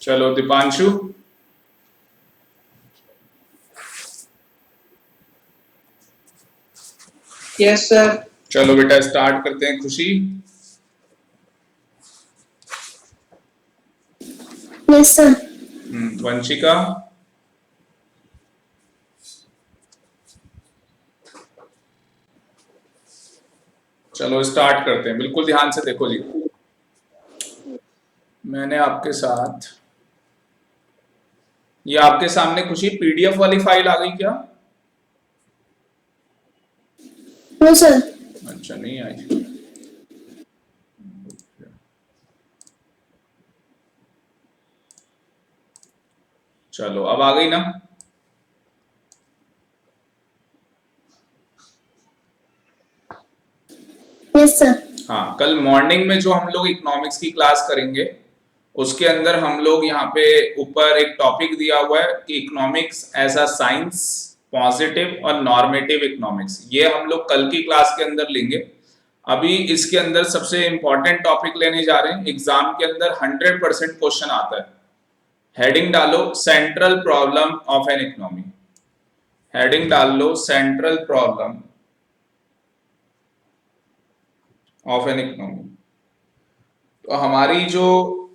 चलो Deepanshu. Yes sir. चलो बेटा स्टार्ट करते हैं। खुशी। Yes sir. वंशिका। चलो स्टार्ट करते हैं, बिल्कुल ध्यान से देखो जी। मैंने आपके साथ ये आपके सामने खुशी पीडीएफ वाली फाइल आ गई क्या? No sir. अच्छा नहीं आई। चलो अब आ गई ना? Yes sir. हाँ, कल मॉर्निंग में जो हम लोग इकोनॉमिक्स की क्लास करेंगे उसके अंदर हम लोग यहाँ पे ऊपर एक टॉपिक दिया हुआ है कि economics as a science, positive और नॉर्मेटिव इकोनॉमिक्स, ये हम लोग कल की क्लास के अंदर लेंगे। अभी इसके अंदर सबसे इंपॉर्टेंट टॉपिक लेने जा रहे हैं, एग्जाम के अंदर 100% क्वेश्चन आता है। हेडिंग डालो central problem of an economy. Heading डाल लो central problem of an economy. तो हमारी जो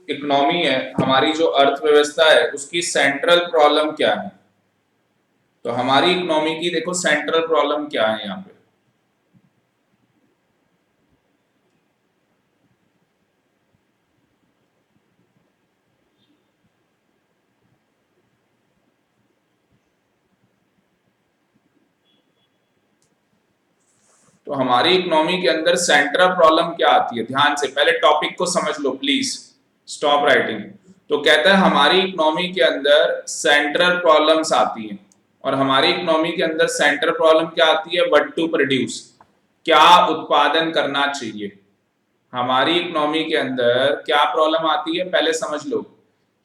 इकोनॉमी है, हमारी जो अर्थव्यवस्था है, उसकी सेंट्रल प्रॉब्लम क्या है? तो हमारी इकोनॉमी की देखो सेंट्रल प्रॉब्लम क्या है यहाँ पे। तो हमारी इकोनॉमी के अंदर सेंट्रल प्रॉब्लम क्या आती है? ध्यान से पहले टॉपिक को समझ लो प्लीज, स्टॉप राइटिंग। तो कहता है हमारी इकोनॉमी के अंदर सेंट्रल प्रॉब्लम्स आती हैं, और हमारी इकोनॉमी के अंदर सेंट्रल प्रॉब्लम क्या आती है? व्हाट टू प्रोड्यूस, क्या उत्पादन करना चाहिए। हमारी इकोनॉमी के अंदर क्या प्रॉब्लम आती है पहले समझ लो,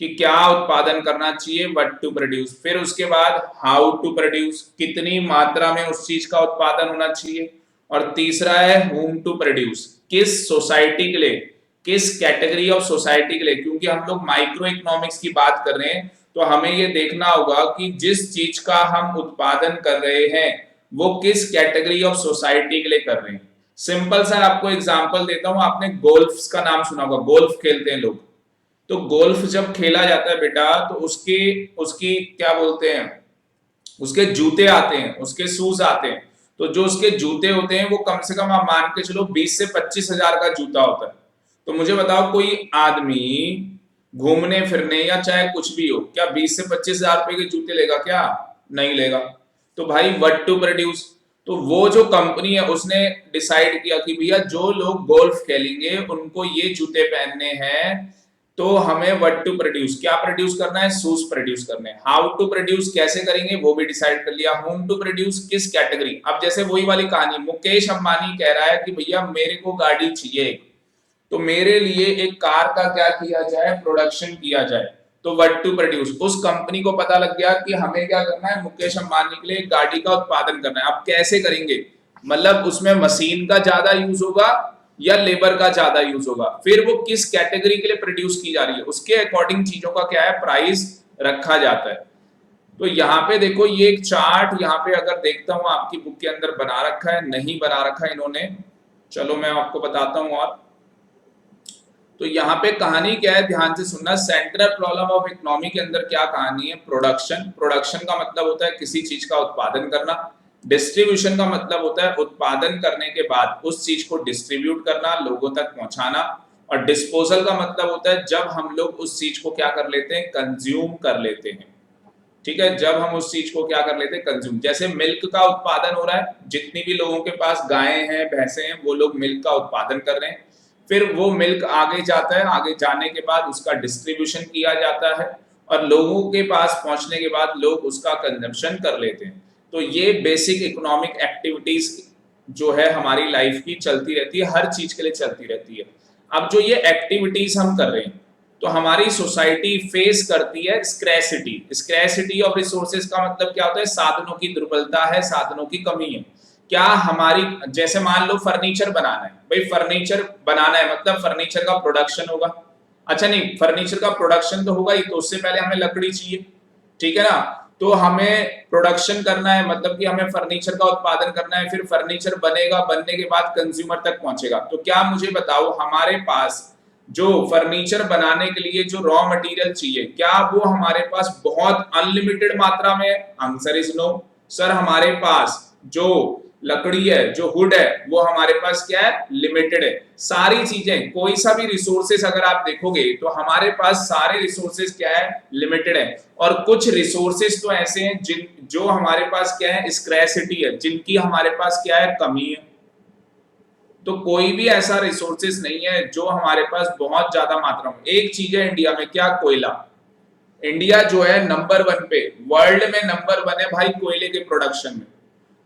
कि क्या उत्पादन करना चाहिए, व्हाट टू प्रोड्यूस। फिर उसके बाद हाउ टू प्रोड्यूस, कितनी मात्रा में उस चीज का उत्पादन होना चाहिए। और तीसरा है होम टू प्रोड्यूस, किस सोसाइटी के लिए, किस कैटेगरी ऑफ सोसाइटी के लिए। क्योंकि हम लोग माइक्रो इकोनॉमिक्स की बात कर रहे हैं, तो हमें ये देखना होगा कि जिस चीज का हम उत्पादन कर रहे हैं वो किस कैटेगरी ऑफ सोसाइटी के लिए कर रहे हैं। सिंपल सा आपको एग्जांपल देता हूं, आपने गोल्फ का नाम सुना होगा, गोल्फ खेलते हैं लोग। तो गोल्फ जब खेला जाता है बेटा, तो उसके उसकी क्या बोलते हैं, उसके जूते आते हैं, उसके शूज आते हैं। तो जो उसके जूते होते हैं वो कम से कम आप मान के चलो 20 से 25 हजार का जूता होता है। तो मुझे बताओ कोई आदमी घूमने फिरने या चाहे कुछ भी हो, क्या 20 से 25 हजार रुपए के जूते लेगा? क्या नहीं लेगा। तो भाई व्हाट टू प्रोड्यूस, तो वो जो कंपनी है उसने डिसाइड किया कि भैया जो लोग गोल्फ खेलेंगे उनको ये जूते पहनने हैं, तो हमें व्हाट टू प्रोड्यूस, क्या प्रोड्यूस करना है? शूज प्रोड्यूस करने हैं। हाउ टू प्रोड्यूस, कैसे करेंगे वो भी डिसाइड कर लिया। होम टू प्रोड्यूस, किस कैटेगरी। अब जैसे वही वाली कहानी, मुकेश अंबानी कह रहा है कि भैया मेरे को गाड़ी चाहिए, तो मेरे लिए एक कार का क्या किया जाए? प्रोडक्शन किया जाए। तो व्हाट टू प्रोड्यूस, उस कंपनी को पता लग गया कि हमें क्या करना है, मुकेश अंबानी के लिए गाड़ी का उत्पादन करना है। अब कैसे करेंगे, मतलब उसमें मशीन का ज्यादा यूज होगा या लेबर का ज्यादा यूज होगा, फिर वो किस कैटेगरी के लिए प्रोड्यूस की जा रही है, उसके अकॉर्डिंग चीजों का क्या है, प्राइस रखा जाता है। तो यहाँ पे देखो ये एक चार्ट यहाँ पे अगर देखता हूं आपकी बुक के अंदर बना रखा है, नहीं बना रखा है इन्होंने, चलो मैं आपको बताता हूं। और तो यहाँ पे कहानी क्या है, ध्यान से सुनना। सेंट्रल प्रॉब्लम ऑफ इकोनॉमी के अंदर क्या कहानी है? प्रोडक्शन। प्रोडक्शन का मतलब होता है किसी चीज का उत्पादन करना। डिस्ट्रीब्यूशन का मतलब होता है उत्पादन करने के बाद उस चीज को डिस्ट्रीब्यूट करना, लोगों तक पहुंचाना। और डिस्पोजल का मतलब होता है जब हम लोग उस चीज को क्या कर लेते हैं, कंज्यूम कर लेते हैं। ठीक है, जब हम उस चीज को क्या कर लेते हैं, कंज्यूम। जैसे मिल्क का उत्पादन हो रहा है, जितनी भी लोगों के पास गायें हैं, भैंसे हैं, वो लोग मिल्क का उत्पादन कर रहे हैं। फिर वो मिल्क आगे जाता है, आगे जाने के बाद उसका डिस्ट्रीब्यूशन किया जाता है, और लोगों के पास पहुंचने के बाद लोग उसका कंजम्पशन कर लेते हैं। तो ये बेसिक इकोनॉमिक एक्टिविटीज जो है हमारी लाइफ की चलती रहती है, हर चीज के लिए चलती रहती है। अब जो ये एक्टिविटीज हम कर रहे हैं, तो हमारी सोसाइटी फेस करती है स्क्रैसिटी। स्क्रैसिटी ऑफ रिसोर्सेज का मतलब क्या होता है? साधनों की दुर्बलता है, साधनों की कमी है। क्या हमारी, जैसे मान लो फर्नीचर बनाना है, भाई फर्नीचर बनाना है मतलब फर्नीचर का प्रोडक्शन होगा, अच्छा नहीं, फर्नीचर का प्रोडक्शन तो होगा ही, तो उससे पहले हमें लकड़ी चाहिए, ठीक है ना। तो हमें प्रोडक्शन करना है, मतलब कि हमें फर्नीचर का उत्पादन करना है, फिर फर्नीचर बनेगा, बनने के बाद कंज्यूमर तक पहुंचेगा। तो क्या मुझे बताओ, हमारे पास जो फर्नीचर बनाने के लिए जो रॉ मटेरियल चाहिए, क्या वो हमारे पास बहुत अनलिमिटेड मात्रा में है? Answer is no. सर हमारे पास जो लकड़ी है, जो वुड है, वो हमारे पास क्या है? लिमिटेड है। सारी चीजें, कोई सा भी रिसोर्सेस अगर आप देखोगे तो हमारे पास सारे रिसोर्सेस क्या है? लिमिटेड है। और कुछ रिसोर्सेस तो ऐसे हैं जिन जो हमारे पास क्या है? स्क्रैसिटी है, जिनकी हमारे पास क्या है? कमी है। तो कोई भी ऐसा रिसोर्सेस नहीं है जो हमारे पास बहुत ज्यादा मात्रा में। एक चीज है इंडिया में, क्या? कोयला। इंडिया जो है नंबर 1 पे, वर्ल्ड में नंबर 1 है भाई कोयले के प्रोडक्शन में।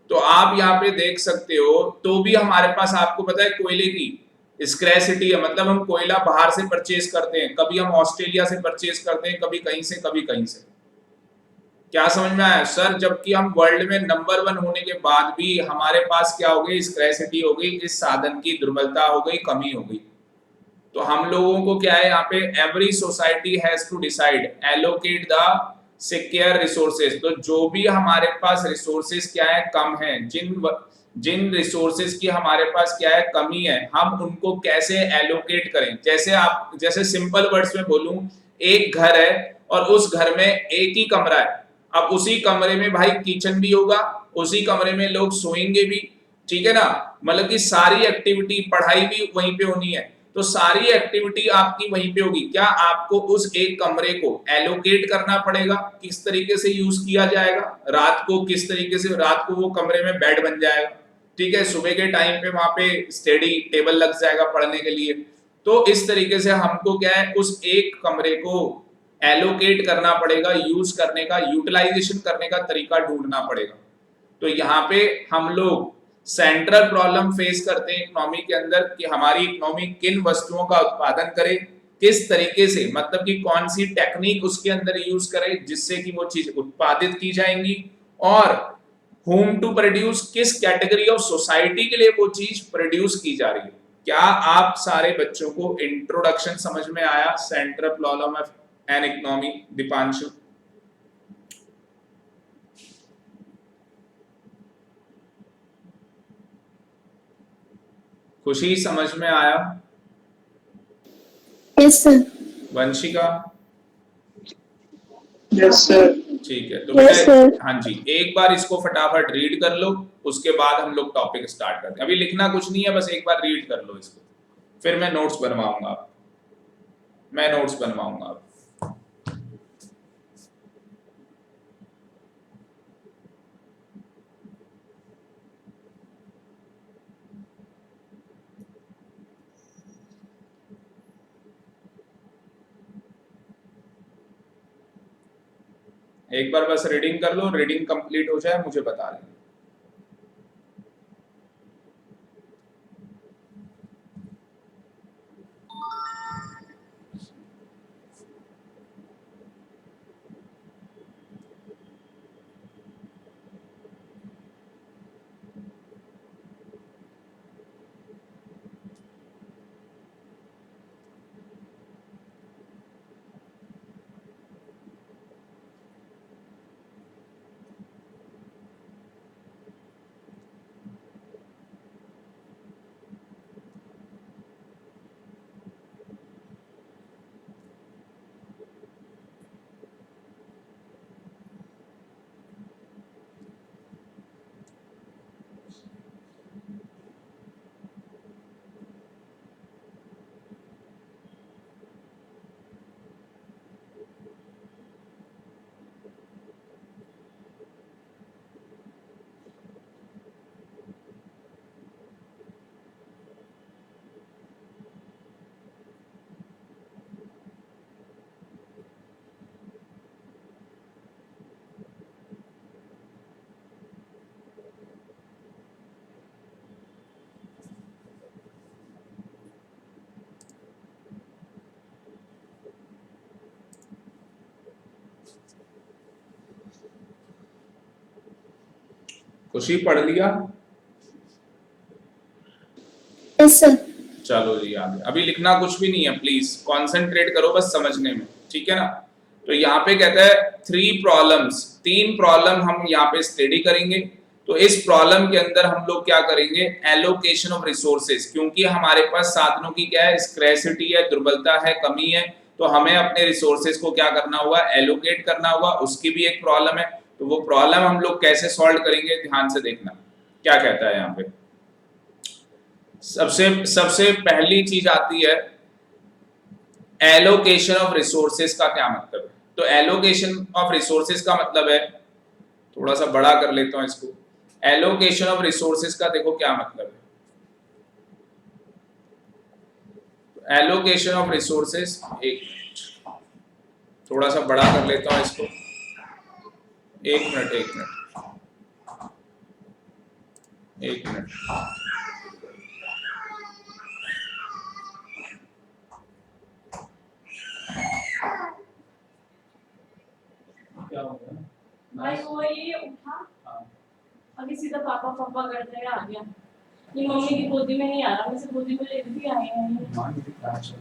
तो आप यहाँ पे देख सकते हो, तो भी हमारे पास, आपको पता है, कोयले की स्क्रैसिटी है। मतलब हम कोयला बाहर से परचेज करते हैं, कभी हम ऑस्ट्रेलिया से परचेज करते हैं, कभी कहीं से, कभी कहीं से। क्या समझ में आया सर? जबकि हम वर्ल्ड में नंबर 1 होने के बाद भी हमारे पास क्या हो गई? स्क्रैसिटी हो गई, इस साधन की दुर्बलता हो गई, कमी हो गई। तो हम लोगों को क्या है यहाँ पे? Every society has to decide allocate the secure resources. तो जो भी हमारे पास रिसोर्सेज क्या है? कम है, जिन रिसोर्सेज की हमारे पास क्या है? कमी है, हम उनको कैसे एलोकेट करें। जैसे सिंपल वर्ड्स में बोलूं, एक घर है और उस घर में एक ही कमरा है। अब उसी कमरे में भाई किचन भी होगा, उसी कमरे में लोग सोएंगे भी, ठीक है ना। मतलब कि सारी एक्टिविटी, पढ़ाई भी वहीं पे होनी है। तो सारी एक्टिविटी आपकी वहीं पे होगी। क्या आपको उस एक कमरे को एलोकेट करना पड़ेगा, किस तरीके से यूज किया जाएगा, रात को किस तरीके से, रात को वो कमरे में बेड बन जाएगा, ठीक है, सुबह के टाइम पे वहां पे स्टडी टेबल लग जाएगा पढ़ने के लिए। तो इस तरीके से हमको क्या है? उस एक कमरे को एलोकेट करना पड़ेगा, यूज करने का, यूटिलाइजेशन करने का तरीका ढूंढना पड़ेगा। तो यहाँ पे हम लोग सेंट्रल प्रॉब्लम फेस करते हैं इकोनॉमी के अंदर, कि हमारी इकोनॉमी किन वस्तुओं का उत्पादन करे, किस तरीके से, मतलब कि कौन सी टेक्निक उसके अंदर यूज करे जिससे कि वो चीज उत्पादित की जाएंगी, और होम टू प्रोड्यूस, किस कैटेगरी ऑफ सोसाइटी के लिए वो चीज प्रोड्यूस की जा रही है। क्या आप सारे बच्चों को इंट्रोडक्शन समझ में आया? Central problem of an economy, Deepanshu? खुशी, समझ में आया? Yes, sir. Vanshika? Yes sir. ठीक है, तो Yes, बेटा sir. हाँ जी, एक बार इसको फटाफट रीड कर लो, उसके बाद हम लोग टॉपिक स्टार्ट करते हैं। अभी लिखना कुछ नहीं है, बस एक बार रीड कर लो इसको, फिर मैं नोट्स बनवाऊंगा, मैं नोट्स बनवाऊंगा। एक बार बस रीडिंग कर लो, रीडिंग कंप्लीट हो जाए मुझे बता देना। खुशी, पढ़ लिया? Yes, sir. चलो जी आगे, अभी लिखना कुछ भी नहीं है, प्लीज कॉन्सेंट्रेट करो बस समझने में, ठीक है ना। तो यहाँ पे कहता है 3 प्रॉब्लम्स, 3 प्रॉब्लम हम यहाँ पे स्टडी करेंगे। तो इस प्रॉब्लम के अंदर हम लोग क्या करेंगे, एलोकेशन ऑफ रिसोर्सेज, क्योंकि हमारे पास साधनों की क्या है, स्क्रैसिटी है, दुर्बलता है, कमी है, तो हमें अपने रिसोर्सेज को क्या करना होगा, एलोकेट करना होगा, उसकी भी एक प्रॉब्लम है। तो वो प्रॉब्लम हम लोग कैसे सॉल्व करेंगे, ध्यान से देखना क्या कहता है यहाँ पे। सबसे पहली चीज आती है एलोकेशन ऑफ रिसोर्सेज का क्या मतलब है। तो एलोकेशन ऑफ रिसोर्सेज का मतलब है, थोड़ा सा बड़ा कर लेता हूं इसको, एलोकेशन ऑफ रिसोर्सेज का देखो क्या मतलब है। एलोकेशन ऑफ रिसोर्सेज, एक मिनट थोड़ा सा बड़ा कर लेता हूं इसको, एक मिनट क्या हो गया भाई? वो ये उठा अभी सीधा पापा पापा करते आ गया। ये मम्मी की गोदी में नहीं आ रहा, मुझे गोदी में लेके भी आए हैं। मां की क्लास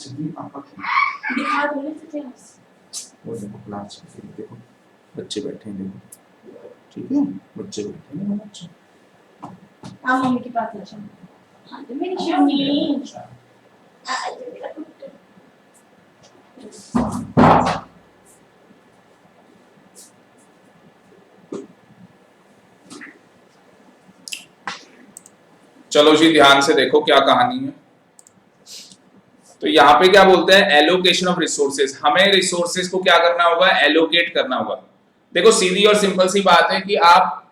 चली, पापा की दिखा दो ना क्लास, वो देखो क्लास चली, देखो बच्चे बैठे हैं, देखो ठीक है, बच्चे बैठे हैं, बच्चे हाँ मम्मी के पास आ जाओ। हाँ तो मेरी शम्मी चलो जी ध्यान से देखो क्या कहानी है। तो यहाँ पे क्या बोलते हैं, एलोकेशन ऑफ रिसोर्सेज, हमें रिसोर्सेज को क्या करना होगा, एलोकेट करना होगा। देखो सीधी और सिंपल सी बात है कि आप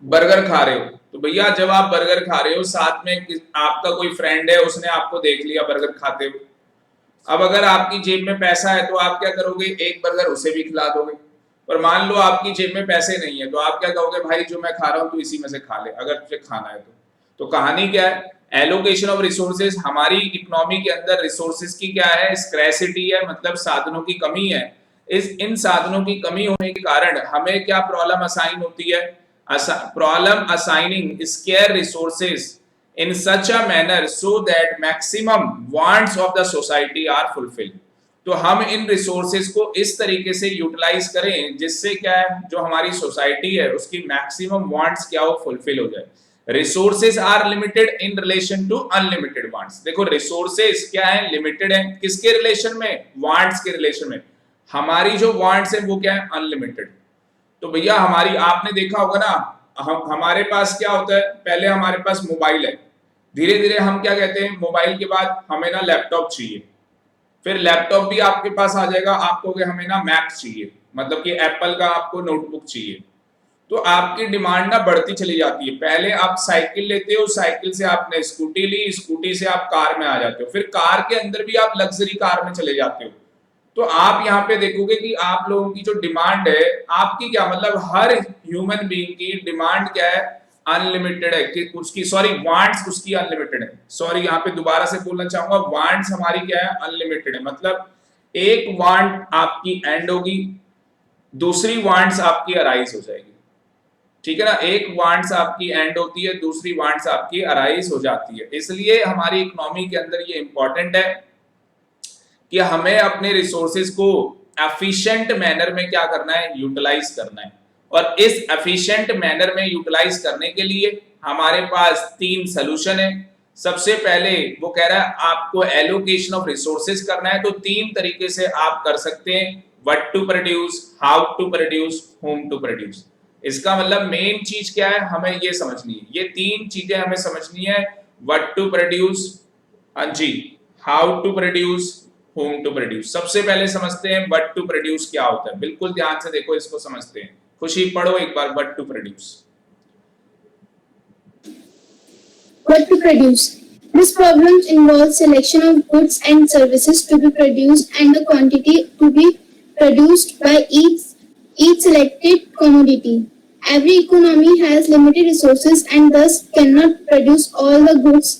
बर्गर खा रहे हो, तो भैया जब आप बर्गर खा रहे हो, साथ में आपका कोई फ्रेंड है, उसने आपको देख लिया बर्गर खाते हुए, अब अगर आपकी जेब में पैसा है तो आप क्या करोगे, एक बर्गर उसे भी खिला दोगे। पर मान लो आपकी जेब में पैसे नहीं है, तो आप क्या कहोगे, भाई जो मैं खा रहा हूं तू इसी में से खा ले, अगर तुझे खाना है तो कहानी क्या है, एलोकेशन ऑफ रिसोर्सेज, हमारी इकोनॉमी के अंदर रिसोर्सेज की क्या है, स्क्रैसिटी है, मतलब साधनों की कमी है। इन साधनों की कमी होने के कारण हमें क्या प्रॉब्लम असाइन होती है, problem assigning square resources in such a manner so that maximum wants of the society are fulfilled। तो हम इन रिसोर्सेज को इस तरीके से यूटिलाइज करें जिससे क्या है, जो हमारी सोसाइटी है उसकी मैक्सिमम वांट्स क्या हो, फुलफिल हो जाए। Resources are limited in relation to unlimited wants. देखो रिसोर्सेज क्या है, लिमिटेड है, किसके रिलेशन में, वांट्स के रिलेशन में। हमारी जो वांट्स है वो क्या है, अनलिमिटेड। तो भैया हमारी, आपने देखा होगा ना, हमारे पास क्या होता है, पहले हमारे पास मोबाइल है, धीरे धीरे हम क्या कहते हैं, मोबाइल के बाद हमें ना लैपटॉप चाहिए, फिर लैपटॉप भी आपके पास आ जाएगा, आपको हमें ना मैक चाहिए, मतलब कि एप्पल का आपको नोटबुक चाहिए। तो आपकी डिमांड ना बढ़ती चली जाती है। पहले आप साइकिल लेते हो, साइकिल से आपने स्कूटी ली, स्कूटी से आप कार में आ जाते हो, फिर कार के अंदर भी आप लग्जरी कार में चले जाते हो। तो आप यहाँ पे देखोगे कि आप लोगों की जो डिमांड है, आपकी क्या मतलब, हर ह्यूमन बीइंग की डिमांड क्या है, अनलिमिटेड है, कि उसकी सॉरी वांट्स उसकी अनलिमिटेड है। सॉरी यहाँ पे दोबारा से बोलना चाहूंगा, वांट्स हमारी क्या है, अनलिमिटेड है। मतलब एक वांट आपकी एंड होगी, दूसरी वांट्स आपकी अराइज हो जाएगी, ठीक है ना। एक वांट्स आपकी एंड होती है, दूसरी वांट्स आपकी अराइज हो जाती है। इसलिए हमारी इकोनॉमी के अंदर ये इंपॉर्टेंट है कि हमें अपने रिसोर्सेज को एफिशिएंट मैनर में क्या करना है, यूटिलाइज करना है। और इस एफिशिएंट मैनर में यूटिलाइज करने के लिए हमारे पास 3 सॉल्यूशन है। सबसे पहले वो कह रहा है आपको एलोकेशन ऑफ रिसोर्सेज करना है, तो 3 तरीके से आप कर सकते हैं, what to produce, how to produce, whom to produce. इसका मतलब मेन चीज क्या है, हमें ये समझनी है, ये 3 चीजें हमें समझनी है, व्हाट टू प्रोड्यूस, हाँ जी, how to produce, whom to produce. सबसे पहले समझते हैं व्हाट टू प्रोड्यूस क्या होता है, बिल्कुल ध्यान से देखो, इसको समझते हैं। खुशी पढ़ो एक बार, what to produce. What to produce? This problem involves selection of goods and services to be produced and the quantity to be produced by each selected commodity. Every economy has limited resources and thus cannot produce all the goods.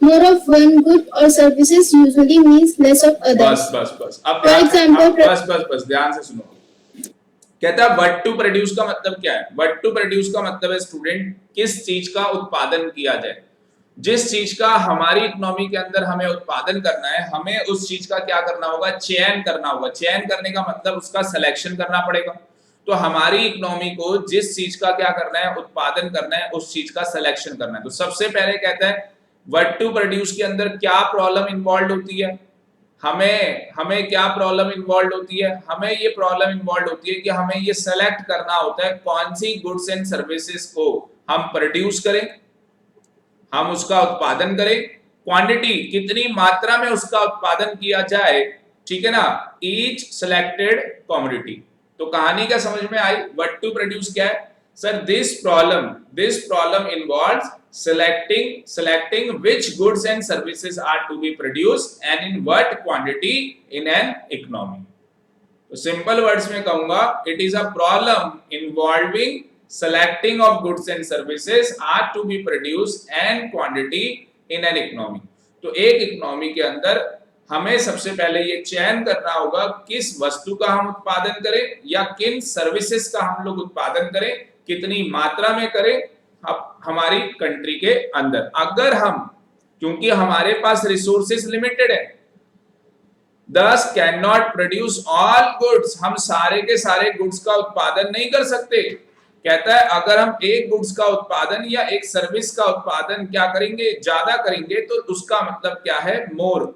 More of one good or services usually means less of others. बस अब For example, बस ध्यान से सुनो। कहता है what to produce का मतलब क्या है? व्हाट टू प्रोड्यूस का मतलब है स्टूडेंट किस चीज का उत्पादन किया जाए। जिस चीज का हमारी इकोनॉमी के अंदर हमें उत्पादन करना है, हमें उस चीज का क्या करना होगा? चयन करना होगा। चयन करने का मतलब उसका सिलेक्शन करना पड़ेगा। तो हमारी इकोनॉमी को जिस चीज का क्या करना है? उत्पादन करना है, उस चीज का सिलेक्शन करना है। तो सबसे पहले कहता है व्हाट टू प्रोड्यूस के अंदर क्या प्रॉब्लम इन्वॉल्व होती है? हमें क्या प्रॉब्लम इन्वॉल्व होती है? हमें ये प्रॉब्लम इन्वॉल्व होती है कि हमें ये सेलेक्ट करना होता है कौन सी गुड्स एंड सर्विसेज को हम प्रोड्यूस करें, हम उसका उत्पादन करें, क्वांटिटी कितनी मात्रा में उसका उत्पादन किया जाए, ठीक है ना, ईच सिलेक्टेड कमोडिटी। तो कहानी क्या समझ में आई? व्हाट टू प्रोड्यूस क्या है sir? This problem involves selecting which goods and services are to be produced and in what quantity in an economy. तो सिंपल वर्ड्स में कहूंगा it is a problem involving selecting of goods and services are to be produced and quantity in an economy. तो एक economy के अंदर हमें सबसे पहले ये चयन करना होगा किस वस्तु का हम उत्पादन करें या किन सर्विसेज का हम लोग उत्पादन करें, कितनी मात्रा में करें हमारी कंट्री के अंदर। अगर हम, क्योंकि हमारे पास रिसोर्सेस लिमिटेड है, दस can not produce all goods, हम सारे के सारे गुड्स का उत्पादन नहीं कर सकते। कहता है अगर हम एक गुड्स का उत्पादन या एक सर्विस का उत्पादन क्या करेंगे? ज्यादा करेंगे, तो उसका मतलब क्या है? मोर।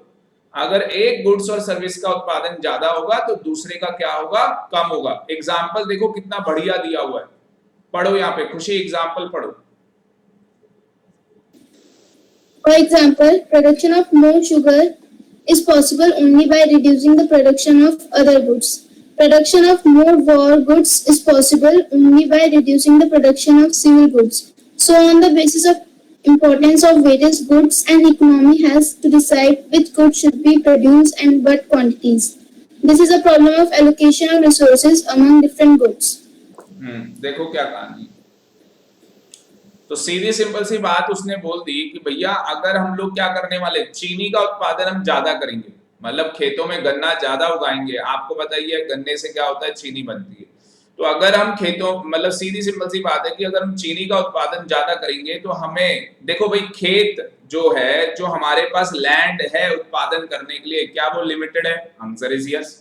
अगर एक गुड्स और सर्विस का उत्पादन ज्यादा होगा तो दूसरे का क्या होगा? कम होगा। एग्जाम्पल देखो कितना बढ़िया दिया हुआ है, पढ़ो यहाँ पे खुशी, एग्जाम्पल पढ़ो। For example, production of more sugar is possible only by reducing the production of other goods. Production of more war goods is possible only by reducing the production of civil goods. So on the basis of importance of various goods, an economy has to decide which goods should be produced and what quantities. This is a problem of allocation of resources among different goods. देखो क्या कहानी। तो सीधी simple सी बात उसने बोल दी कि भैया अगर हम लोग क्या करने वाले, चीनी का उत्पादन हम ज्यादा करेंगे, मतलब खेतों में गन्ना ज्यादा उगाएंगे। आपको पता ही है गन्ने से क्या होता है? चीनी बनती है। तो अगर हम खेतों, मतलब सीधी सिंपल सी बात है कि अगर हम चीनी का उत्पादन ज्यादा करेंगे तो हमें, देखो भाई खेत जो है, जो हमारे पास लैंड है उत्पादन करने के लिए, क्या वो लिमिटेड है? Answer is yes.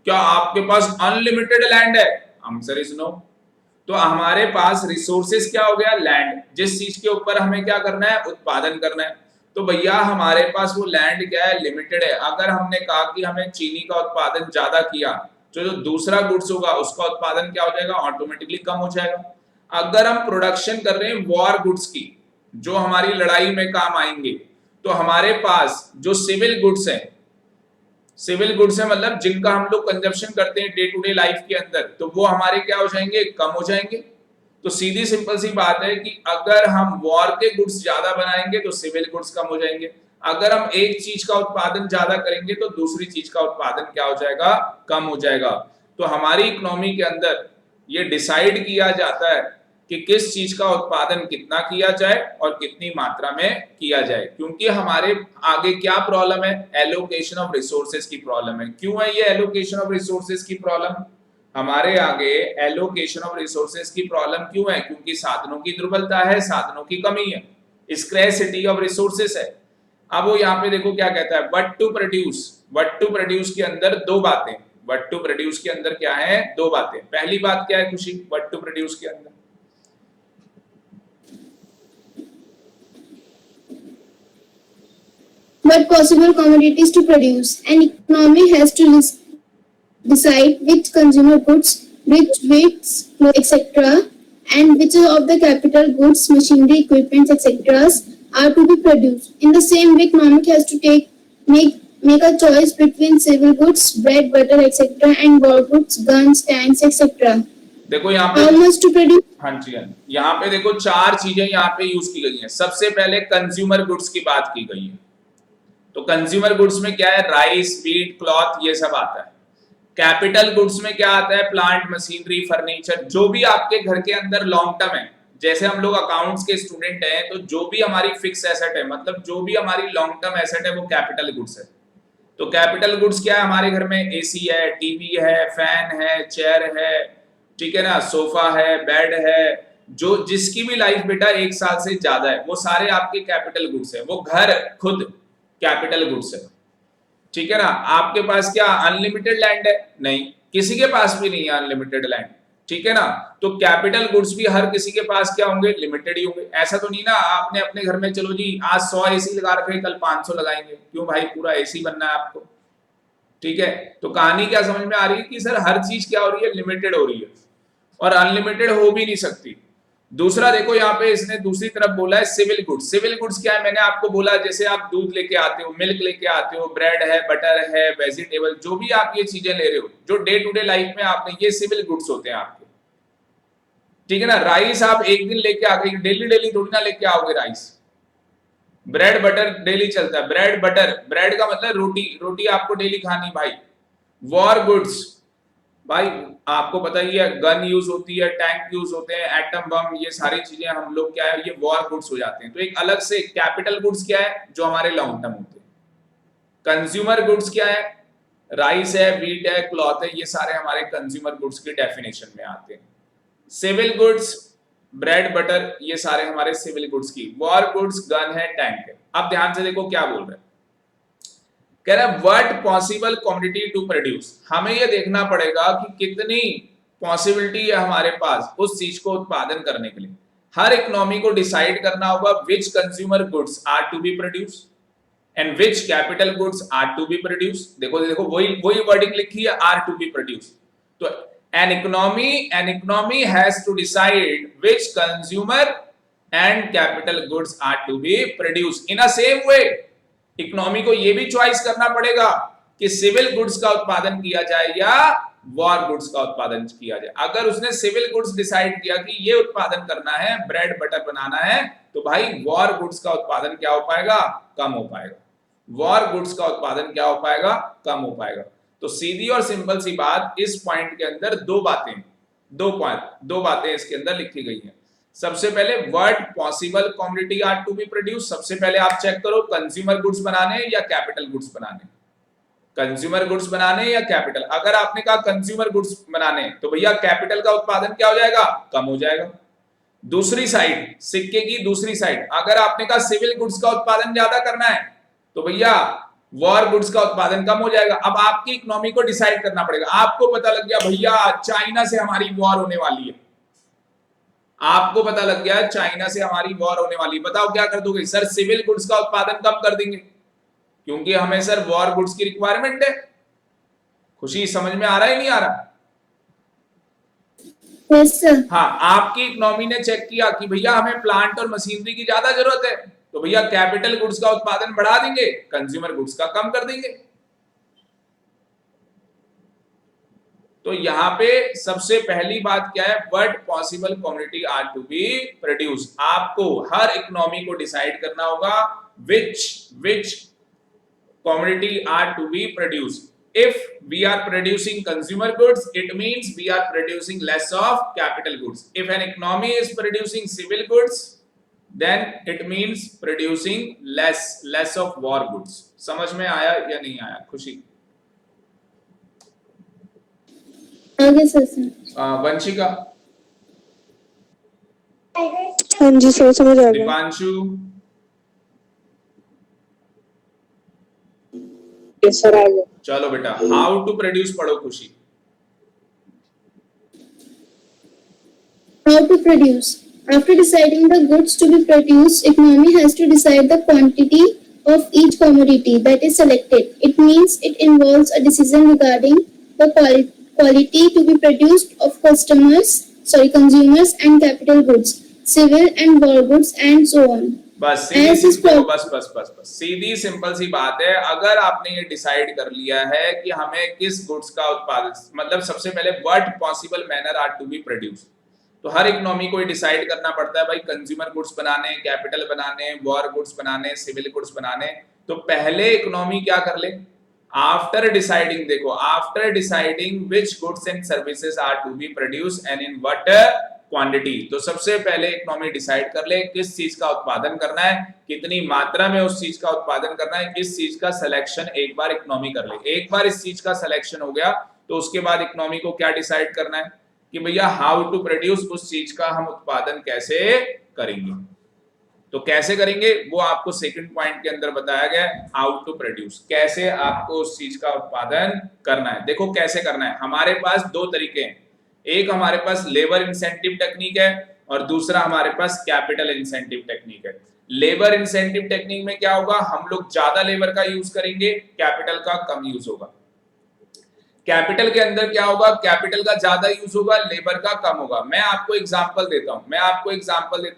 क्या आपके पास अनलिमिटेड लैंड है? Answer is no. तो हमारे पास रिसोर्सेस क्या हो गया? लैंड। जिस चीज के ऊपर हमें क्या करना है? उत्पादन करना है। तो भैया हमारे पास वो लैंड क्या है? लिमिटेड है। अगर हमने कहा कि हमें चीनी का उत्पादन ज्यादा किया तो जो दूसरा गुड्स होगा उसका उत्पादन क्या हो जाएगा? ऑटोमेटिकली कम हो जाएगा। अगर हम प्रोडक्शन कर रहे हैं वॉर गुड्स की, जो हमारी लड़ाई में काम आएंगे, तो हमारे पास जो सिविल गुड्स है, सिविल गुड्स है मतलब जिनका हम लोग कंजप्शन करते हैं डे टू डे लाइफ के अंदर, तो वो हमारे क्या हो जाएंगे? कम हो जाएंगे। तो सीधी सिंपल सी बात है कि अगर हम वॉर के गुड्स ज्यादा बनाएंगे तो सिविल गुड्स कम हो जाएंगे। अगर हम एक चीज का उत्पादन ज्यादा करेंगे तो दूसरी चीज का उत्पादन क्या हो जाएगा? कम हो जाएगा। तो हमारी इकोनॉमी के अंदर ये डिसाइड किया जाता है कि किस चीज का उत्पादन कितना किया जाए और कितनी मात्रा में किया जाए, क्योंकि हमारे आगे क्या प्रॉब्लम है? एलोकेशन ऑफ रिसोर्सेज की प्रॉब्लम है। क्यों है ये एलोकेशन ऑफ रिसोर्सेज की प्रॉब्लम? हमारे आगे एलोकेशन ऑफ रिसोर्सेज की प्रॉब्लम क्यों है? क्योंकि साधनों की दुर्बलता है, साधनों की कमी है, स्कैर्सिटी ऑफ रिसोर्सेज है। अब वो यहाँ पे देखो क्या कहता है, what to produce. What to produce के अंदर दो बातें, व्हाट टू प्रोड्यूस के अंदर क्या है? दो बातें। पहली बात क्या है खुशी व्हाट टू प्रोड्यूस के अंदर? What possible commodities to produce? An economy has to decide which consumer goods, which weights, etc., and which of the capital goods, machinery, equipment, etc., are to be produced. In the same way, economic has to make a choice between civil goods, bread, butter, etc., and war goods, guns, tanks, etc. देखो यहाँ पे How much to produce? हाँ जी, यहाँ पे देखो चार चीजें यहाँ पे यूज की गई हैं। सबसे पहले कंज्यूमर गुड्स की बात की गई है। तो कंज्यूमर गुड्स में क्या है? राइस, वीट, क्लॉथ, ये सब आता है। कैपिटल गुड्स में क्या आता है? प्लांट, मशीनरी, फर्नीचर, जो भी आपके घर के अंदर लॉन्ग टर्म है। जैसे हम लोग अकाउंट्स के स्टूडेंट हैं, तो जो भी हमारी फिक्स एसेट है, मतलब जो भी हमारी लॉन्ग टर्म एसेट है, वो कैपिटल गुड्स है। तो कैपिटल गुड्स क्या है हमारे घर में? एसी है, टीवी है, फैन है, चेयर है, ठीक है ना, सोफा है, बेड है, जो जिसकी भी लाइफ बेटा 1 साल से ज्यादा है वो सारे आपके कैपिटल गुड्स है। वो घर खुद कैपिटल गुड्स है, ठीक है ना। आपके पास क्या अनलिमिटेड लैंड है? नहीं, किसी के पास भी नहीं है अनलिमिटेड लैंड, ठीक है ना। तो कैपिटल गुड्स भी हर किसी के पास क्या होंगे? लिमिटेड ही होंगे। ऐसा तो नहीं ना आपने अपने घर में चलो जी आज 100 एसी लगा रखे, कल 500 लगाएंगे। क्यों भाई? पूरा एसी बनना है आपको, ठीक है। तो कहानी क्या समझ में आ रही है कि सर हर चीज क्या हो रही है? लिमिटेड हो रही है और अनलिमिटेड हो भी नहीं सकती। दूसरा देखो यहाँ पे इसने दूसरी तरफ बोला है सिविल गुड्स। सिविल गुड्स क्या है? मैंने आपको बोला जैसे आप दूध लेके आते हो, मिल्क लेके आते हो, ब्रेड है, बटर है, वेजिटेबल, जो भी आप ये चीजें ले रहे हो जो डे टू डे लाइफ में आपने, ये सिविल गुड्स होते हैं आपके, ठीक है ना। राइस आप एक दिन लेके आ गए, डेली डेली थोड़ी ना लेके आओगे राइस। ब्रेड बटर डेली चलता है, ब्रेड बटर, ब्रेड का मतलब रोटी, रोटी आपको डेली खानी भाई। वॉर गुड्स भाई आपको पता ही है, गन यूज होती है, टैंक यूज होते हैं, एटम बम, ये सारी चीजें हम लोग क्या है, ये वॉर गुड्स हो जाते हैं। तो एक अलग से कैपिटल गुड्स क्या है? जो हमारे लॉन्ग टर्म होते हैं। कंज्यूमर गुड्स क्या है? राइस है, व्हीट है, क्लॉथ है, ये सारे हमारे कंज्यूमर गुड्स की डेफिनेशन में आते हैं। सिविल गुड्स, ब्रेड बटर, ये सारे हमारे सिविल गुड्स की। वॉर गुड्स गन है, टैंक है। अब ध्यान से देखो क्या बोल रहे हैं, कह रहा है what possible quantity to produce. हमें यह देखना पड़ेगा कि कितनी पॉसिबिलिटी है हमारे पास उस चीज को उत्पादन करने के लिए। हर इकोनॉमी को डिसाइड करना होगा which consumer goods are to be produce and which capital goods are to be produce. देखो देखो वही वर्डिंग लिखी है, आर टू बी प्रोड्यूस। तो an economy has to decide which consumer and capital goods are to be produced in a same way। Economy को यह भी choice करना पड़ेगा कि सिविल गुड्स का उत्पादन किया जाए या वॉर गुड्स का उत्पादन किया जाए। अगर उसने सिविल गुड्स डिसाइड किया कि ये उत्पादन करना है, ब्रेड बटर बनाना है, तो भाई वॉर गुड्स का उत्पादन क्या हो पाएगा? कम हो पाएगा। वॉर गुड्स का उत्पादन क्या हो पाएगा? कम हो पाएगा। तो सीधी और सिंपल सी बात, इस पॉइंट के अंदर दो बातें इसके अंदर लिखी गई हैं। सबसे पहले what possible quantity are to be produce. सबसे पहले आप चेक करो कंज्यूमर गुड्स बनाने या कैपिटल गुड्स बनाने, कंज्यूमर गुड्स बनाने या कैपिटल। अगर आपने कहा कंज्यूमर गुड्स बनाने तो भैया कैपिटल का उत्पादन क्या हो जाएगा? कम हो जाएगा। दूसरी साइड, सिक्के की दूसरी साइड, अगर आपने कहा सिविल गुड्स का उत्पादन ज्यादा करना है तो भैया वॉर गुड्स का उत्पादन कम हो जाएगा। अब आपकी इकोनॉमी को डिसाइड करना पड़ेगा। आपको पता लग गया भैया चाइना से हमारी वॉर होने वाली है, आपको पता लग गया चाइना से हमारी वॉर होने वाली है, बताओ क्या कर दोगे? सर सिविल गुड्स का उत्पादन कम कर देंगे क्योंकि हमें सर वॉर गुड्स की रिक्वायरमेंट है। खुशी समझ में आ रहा है नहीं आ रहा? Yes, sir. हाँ, आपकी इकोनॉमी ने चेक किया कि भैया हमें प्लांट और मशीनरी की ज्यादा जरूरत है, तो भैया कैपिटल गुड्स का उत्पादन बढ़ा देंगे, कंज्यूमर गुड्स का कम कर देंगे। तो यहाँ पे सबसे पहली बात क्या है? What possible quantity are to be produce. आपको हर इकोनॉमी को डिसाइड करना होगा which quantity are to be produce. If we are producing consumer goods, it means we are producing less of capital goods. If an economy is producing civil goods, then it means producing less of war goods. समझ में आया या नहीं आया खुशी? आगे sir. Vanshika, हाँ जी sir समझ आ गया। दीपांशु, यस सर आ गया। चलो बेटा हाउ टू प्रोड्यूस पढ़ो खुशी। How to produce. After deciding the goods to be produced, economy has to decide the quantity of each commodity that is selected. It means it involves a decision regarding the quality to be produced of consumers and capital goods, civil and war goods and so on. बस सीधी simple सी बात है। अगर आपने ये decide कर लिया है कि हमें किस गुड्स का उत्पादन, मतलब सबसे पहले what possible manner are to be produce, तो हर इकोनॉमी को डिसाइड करना पड़ता है भाई कंज्यूमर गुड्स बनाने, कैपिटल बनाने, वॉर गुड्स बनाने, सिविल गुड्स बनाने। तो पहले इकोनॉमी क्या कर ले? आफ्टर डिसाइडिंग, देखो after deciding which goods and services are to be produce and in what quantity. तो सबसे पहले इकोनॉमी डिसाइड कर ले किस चीज का उत्पादन करना है, कितनी मात्रा में उस चीज का उत्पादन करना है, किस चीज का सिलेक्शन एक बार इकोनॉमी कर ले। एक बार इस चीज का सिलेक्शन हो गया तो उसके बाद इकोनॉमी को क्या डिसाइड करना है कि भैया हाउ टू प्रोड्यूस, उस चीज का हम उत्पादन कैसे करेंगे। तो कैसे करेंगे वो आपको सेकंड पॉइंट के अंदर बताया गया है, हाउ टू प्रोड्यूस, कैसे आपको उस चीज का उत्पादन करना है। देखो कैसे करना है, हमारे पास दो तरीके हैं, एक हमारे पास लेबर इंसेंटिव टेक्निक है और दूसरा हमारे पास कैपिटल इंसेंटिव टेक्निक है। लेबर इंसेंटिव टेक्निक में क्या होगा, हम लोग ज्यादा लेबर का यूज करेंगे, कैपिटल का कम यूज होगा। कैपिटल के अंदर क्या होगा, कैपिटल का ज्यादा यूज होगा, लेबर का कम होगा। मैं आपको एग्जांपल देता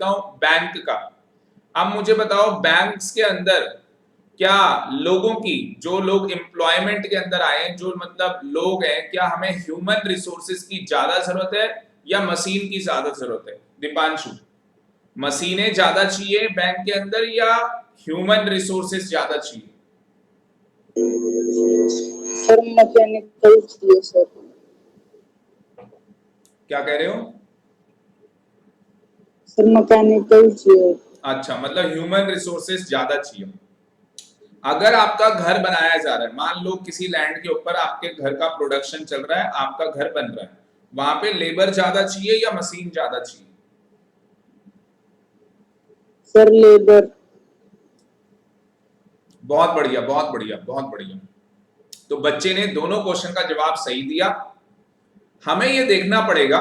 हूं बैंक का। अब मुझे बताओ बैंक्स के अंदर क्या लोगों की, जो लोग एम्प्लॉयमेंट के अंदर आए, जो मतलब लोग हैं, क्या हमें ह्यूमन रिसोर्सेज की ज्यादा जरूरत है या मशीन की ज्यादा जरूरत है? दीपांशु, मशीनें ज्यादा चाहिए बैंक के अंदर या ह्यूमन रिसोर्सेज ज्यादा चाहिए? सर मैकेनिकल चाहिए सर। क्या कह रहे हो? सर मैकेनिकल चाहिए। अच्छा, मतलब ह्यूमन रिसोर्सेज ज्यादा चाहिए। अगर आपका घर बनाया जा रहा है, मान लो किसी लैंड के ऊपर आपके घर का प्रोडक्शन चल रहा है, आपका घर बन रहा है, वहां पे लेबर ज्यादा चाहिए या मशीन ज्यादा चाहिए? Sir labour. बहुत बढ़िया, बहुत बढ़िया, बहुत बढ़िया। तो बच्चे ने दोनों क्वेश्चन का जवाब सही दिया। हमें यह देखना पड़ेगा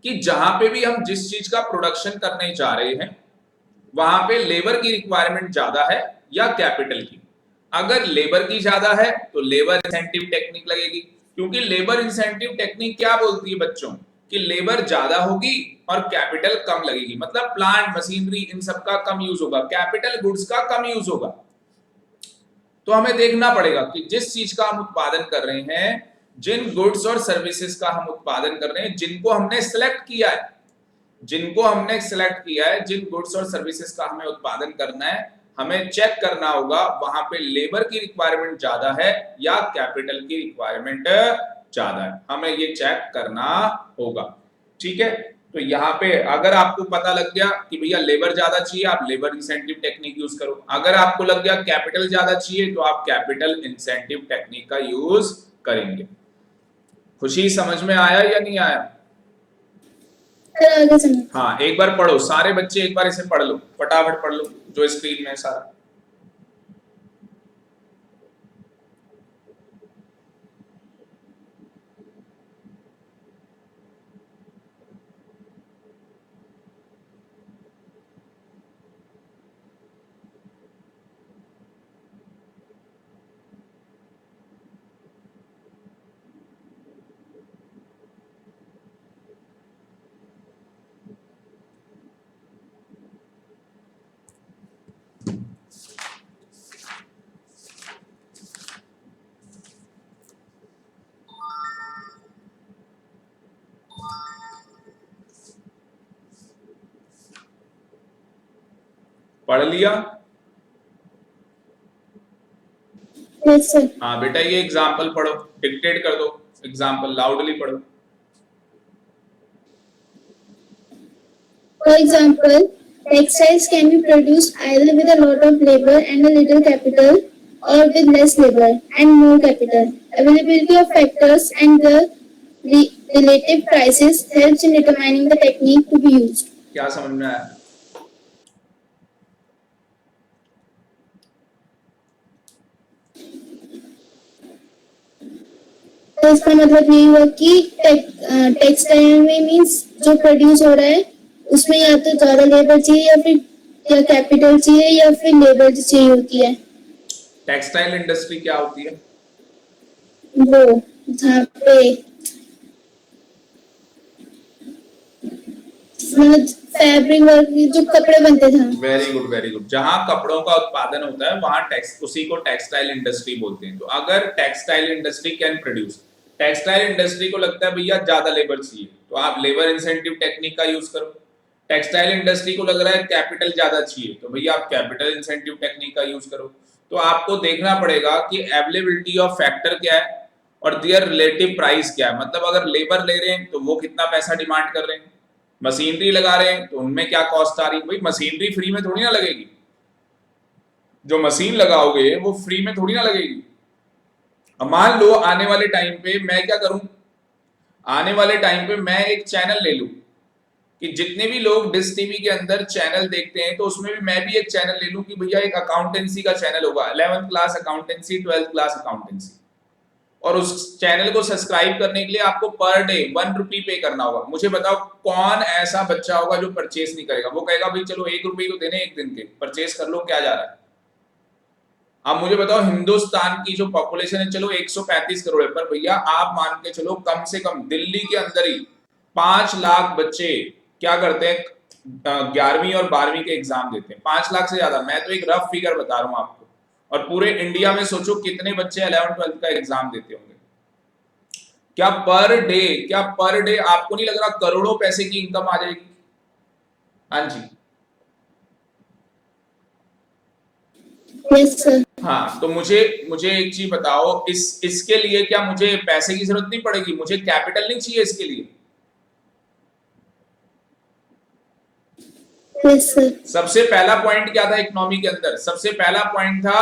कि जहां पे भी हम जिस चीज का प्रोडक्शन करने जा रहे हैं वहां पे लेबर की रिक्वायरमेंट ज्यादा है या कैपिटल की। अगर लेबर की ज्यादा है तो लेबर इंसेंटिव टेक्निक लगेगी, क्योंकि लेबर इंसेंटिव टेक्निक क्या बोलती है बच्चों कि लेबर ज्यादा होगी और कैपिटल कम लगेगी, मतलब प्लांट मशीनरी इन सब का कम यूज होगा, कैपिटल गुड्स का कम यूज होगा। तो हमें देखना पड़ेगा कि जिस चीज का हम उत्पादन कर रहे हैं, जिन गुड्स और सर्विसेज का हम उत्पादन कर रहे हैं, जिनको हमने सिलेक्ट किया है, जिन गुड्स और सर्विसेज का हमें उत्पादन करना है, हमें चेक करना होगा वहां पे लेबर की रिक्वायरमेंट ज्यादा है या कैपिटल की रिक्वायरमेंट ज्यादा है, हमें ये चेक करना होगा। ठीक है, तो यहाँ पे अगर आपको पता लग गया कि भैया लेबर ज्यादा चाहिए, आप लेबर इंसेंटिव टेक्निक यूज करो। अगर आपको लग गया कैपिटल ज्यादा चाहिए तो आप कैपिटल इंसेंटिव टेक्निक का यूज करेंगे। खुशी, समझ में आया या नहीं आया? हाँ, एक बार पढ़ो सारे बच्चे, एक बार इसे पढ़ लो, फटाफट पढ़ लो जो स्क्रीन में है सारा। पढ़ लिया? Yes, sir. हाँ बेटा, ये एग्जाम्पल पढ़ो, डिक्टेट कर दो एग्जाम्पल, लाउडली पढ़ो। For example, textiles can be produced either with a lot of labor and a little capital, or with less labor and more capital. Availability of factors and the relative prices helps in determining the technique to be used. क्या समझ में आया? तो इसका मतलब यही हुआ कि टेक्सटाइल में मीन्स जो प्रोड्यूस हो रहा है उसमें या तो ज्यादा लेबर चाहिए या फिर या कैपिटल चाहिए या फिर लेबर चाहिए होती है। टेक्सटाइल इंडस्ट्री क्या होती है? वो जहाँ पे मतलब फैब्रिक वर्क जो कपड़े बनते थे। Very good, very good. जहां कपड़ों का उत्पादन होता है वहां उसी को टेक्सटाइल इंडस्ट्री बोलते हैं। तो अगर textile industry can produce, textile industry को लगता है भैया ज्यादा लेबर चाहिए तो आप लेबर इंसेंटिव टेक्निक का यूज करो। टेक्सटाइल इंडस्ट्री को लग रहा है कैपिटल ज्यादा चाहिए तो भैया आप कैपिटल इंसेंटिव टेक्निक का यूज करो। तो आपको देखना पड़ेगा कि अवेलेबिलिटी ऑफ फैक्टर क्या है और देयर रिलेटिव प्राइस क्या है, मतलब अगर लेबर ले रहे हैं तो वो कितना पैसा डिमांड कर रहे हैं, मशीनरी लगा रहे हैं तो उनमें क्या कॉस्ट आ रही है। भाई मशीनरी फ्री में थोड़ी ना लगेगी, जो मशीन लगाओगे वो फ्री में थोड़ी ना लगेगी। अब मान लो आने वाले टाइम पे मैं क्या करूं, आने वाले टाइम पे मैं एक चैनल ले लूं कि जितने भी लोग डिश टीवी के अंदर चैनल देखते हैं तो उसमें भी मैं भी एक चैनल ले लूं कि भैया एक अकाउंटेंसी का चैनल होगा, 11th class accountancy, 12th class accountancy, और उस चैनल को सब्सक्राइब करने के लिए आपको पर डे 1 रुपी पे करना होगा। मुझे बताओ कौन ऐसा बच्चा होगा जो परचेस नहीं करेगा, वो कहेगा भाई चलो 1 रुपये तो देने एक दिन के, परचेस कर लो, क्या जा रहा है। अब मुझे बताओ हिंदुस्तान की जो पॉपुलेशन है चलो 135 करोड़ है, पर भैया आप मान के चलो कम से कम दिल्ली के अंदर ही 5 लाख बच्चे क्या करते हैं, 11वीं और 12वीं के एग्जाम देते हैं। 5 लाख से ज्यादा, मैं तो एक रफ फिगर बता रहा हूं आपको। और पूरे इंडिया में सोचो कितने बच्चे 11th 12th का एग्जाम देते होंगे। क्या पर डे आपको नहीं लग रहा करोड़ों पैसे की इनकम आ जाएगी? हाँ जी, Yes, sir. हाँ। तो मुझे एक चीज बताओ, इसके लिए क्या मुझे पैसे की जरूरत नहीं पड़ेगी, मुझे कैपिटल नहीं चाहिए इसके लिए? Yes, sir. सबसे पहला पॉइंट क्या था इकोनॉमी के अंदर? सबसे पहला पॉइंट था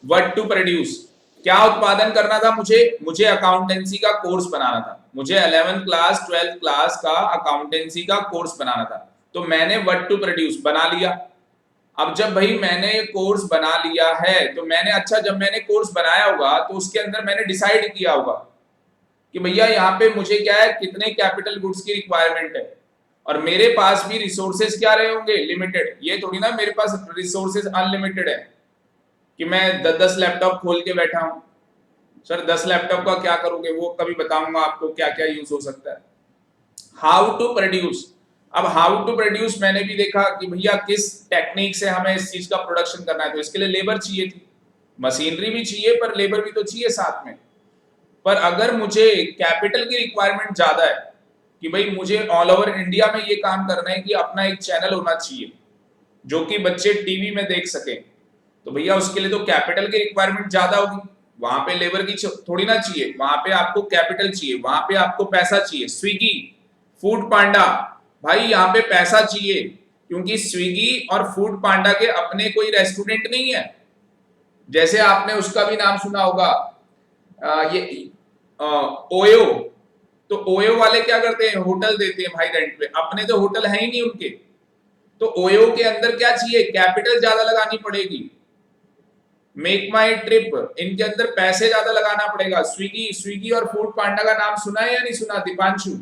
व्हाट टू प्रोड्यूस, क्या उत्पादन करना था मुझे अकाउंटेंसी का कोर्स बनाना था, मुझे 11th क्लास 12th क्लास का अकाउंटेंसी का कोर्स बनाना था, तो मैंने व्हाट टू प्रोड्यूस बना लिया। अब जब भाई मैंने कोर्स बना लिया है तो मैंने, अच्छा जब मैंने कोर्स बनाया होगा तो उसके अंदर मैंने डिसाइड किया होगा कि भैया यहाँ पे मुझे क्या है, कितने कैपिटल गुड्स की रिक्वायरमेंट है, और मेरे पास भी रिसोर्सेज क्या रहे होंगे, लिमिटेड। ये थोड़ी ना मेरे पास रिसोर्सेज अनलिमिटेड है कि मैं 10 लैपटॉप खोल के बैठा हूं। सर 10 लैपटॉप का क्या करोगे, वो कभी बताऊंगा आपको क्या क्या यूज हो सकता है। हाउ टू प्रोड्यूस, अब हाउ टू प्रोड्यूस मैंने भी देखा कि भैया किस टेक्निक से हमें इस चीज का प्रोडक्शन करना है, तो इसके लिए लेबर चाहिए थी, मशीनरी भी चाहिए पर लेबर भी तो चाहिए साथ में। पर अगर मुझे कैपिटल की रिक्वायरमेंट ज्यादा है कि भाई मुझे ऑल ओवर इंडिया में ये काम करना है कि अपना एक चैनल होना चाहिए जो कि बच्चे टीवी में देख सके, तो भैया उसके लिए तो कैपिटल की रिक्वायरमेंट ज्यादा होगी। वहां पे लेबर की थोड़ी ना चाहिए, वहां पे आपको कैपिटल चाहिए, वहां पे आपको पैसा चाहिए। स्विगी, फूड पांडा, भाई यहाँ पे पैसा चाहिए क्योंकि स्विगी और फूड पांडा के अपने कोई रेस्टोरेंट नहीं है। जैसे आपने उसका भी नाम सुना होगा ओयो, तो ओयो वाले क्या करते हैं, होटल देते हैं भाई रेंट पे, अपने तो होटल है ही नहीं उनके। तो ओयो के अंदर क्या चाहिए, कैपिटल ज्यादा लगानी पड़ेगी। मेक माई ट्रिप, इनके अंदर पैसे ज्यादा लगाना पड़ेगा। स्विगी और फूड पांडा का नाम सुना है या नहीं सुना दीपांशु?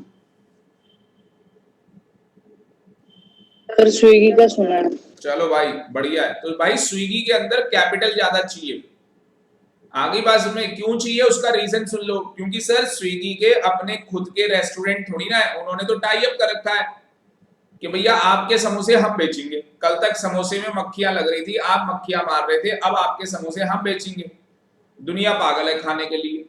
सर स्विगी का सुना है। चलो भाई बढ़िया है। तो भाई स्विगी के अंदर कैपिटल ज्यादा चाहिए। आगे बात में क्यों चाहिए उसका रीजन सुन लो, क्योंकि सर स्विगी के अपने खुद के रेस्टोरेंट थोड़ी ना है, उन्होंने तो टाई अप कर रखा है कि भैया आपके समोसे हम बेचेंगे। कल तक समोसे में मक्खियां लग रही थी, आप मक्खियां मार रहे थे, अब आपके समोसे हम बेचेंगे। दुनिया पागल है खाने के लिए,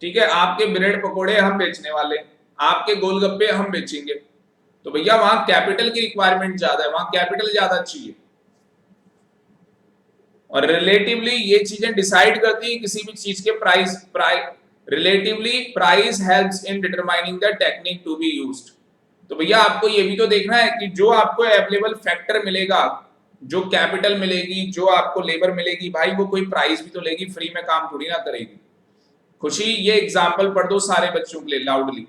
ठीक है। आपके ब्रेड पकोड़े हम बेचने वाले, आपके गोलगप्पे हम बेचेंगे। तो भैया वहां कैपिटल की रिक्वायरमेंट ज्यादा है, वहां कैपिटल ज्यादा चाहिए। और रिलेटिवली ये चीजें डिसाइड करती है किसी भी चीज के price. Relatively price helps in determining the technique to be used. तो भैया आपको ये भी तो देखना है कि जो आपको अवेलेबल फैक्टर मिलेगा, जो कैपिटल मिलेगी, जो आपको लेबर मिलेगी, भाई वो कोई प्राइस भी तो लेगी, फ्री में काम थोड़ी ना करेगी। खुशी ये एग्जांपल पढ़ दो सारे बच्चों के लिए loudly.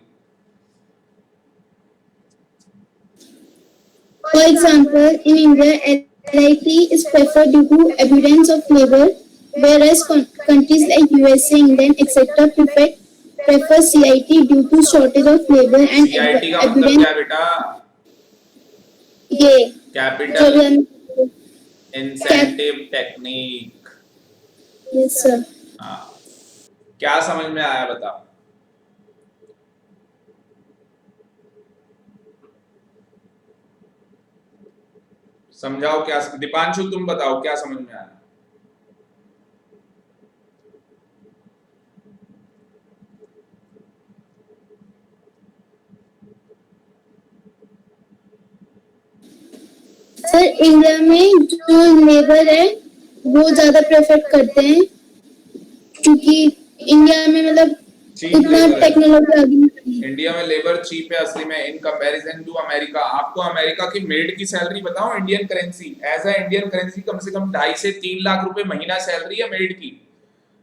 For example, in India, LIT is preferred due to abundance of labor, whereas countries like USA, England, etc. prefer CIT due to shortage of labor and CIT का मतलब क्या बेटा? ये capital incentive technique. Yes, sir. हाँ, क्या समझ में आया बताओ? समझाओ क्या, दीपांशु तुम बताओ क्या समझ में आया? सर इंडिया में जो लेबर है वो ज्यादा प्रेफर करते हैं क्योंकि इंडिया में मतलब चीप इतना लेबर है, टेक्नोलॉजी आगे निकली है। इंडिया में लेबर चीप है असली में इन कंपैरिजन टू अमेरिका। आपको अमेरिका की मेड की सैलरी बताऊं Indian currency, as a Indian currency कम से कम 2.5 से 3 लाख रुपए महीना सैलरी है मेड की।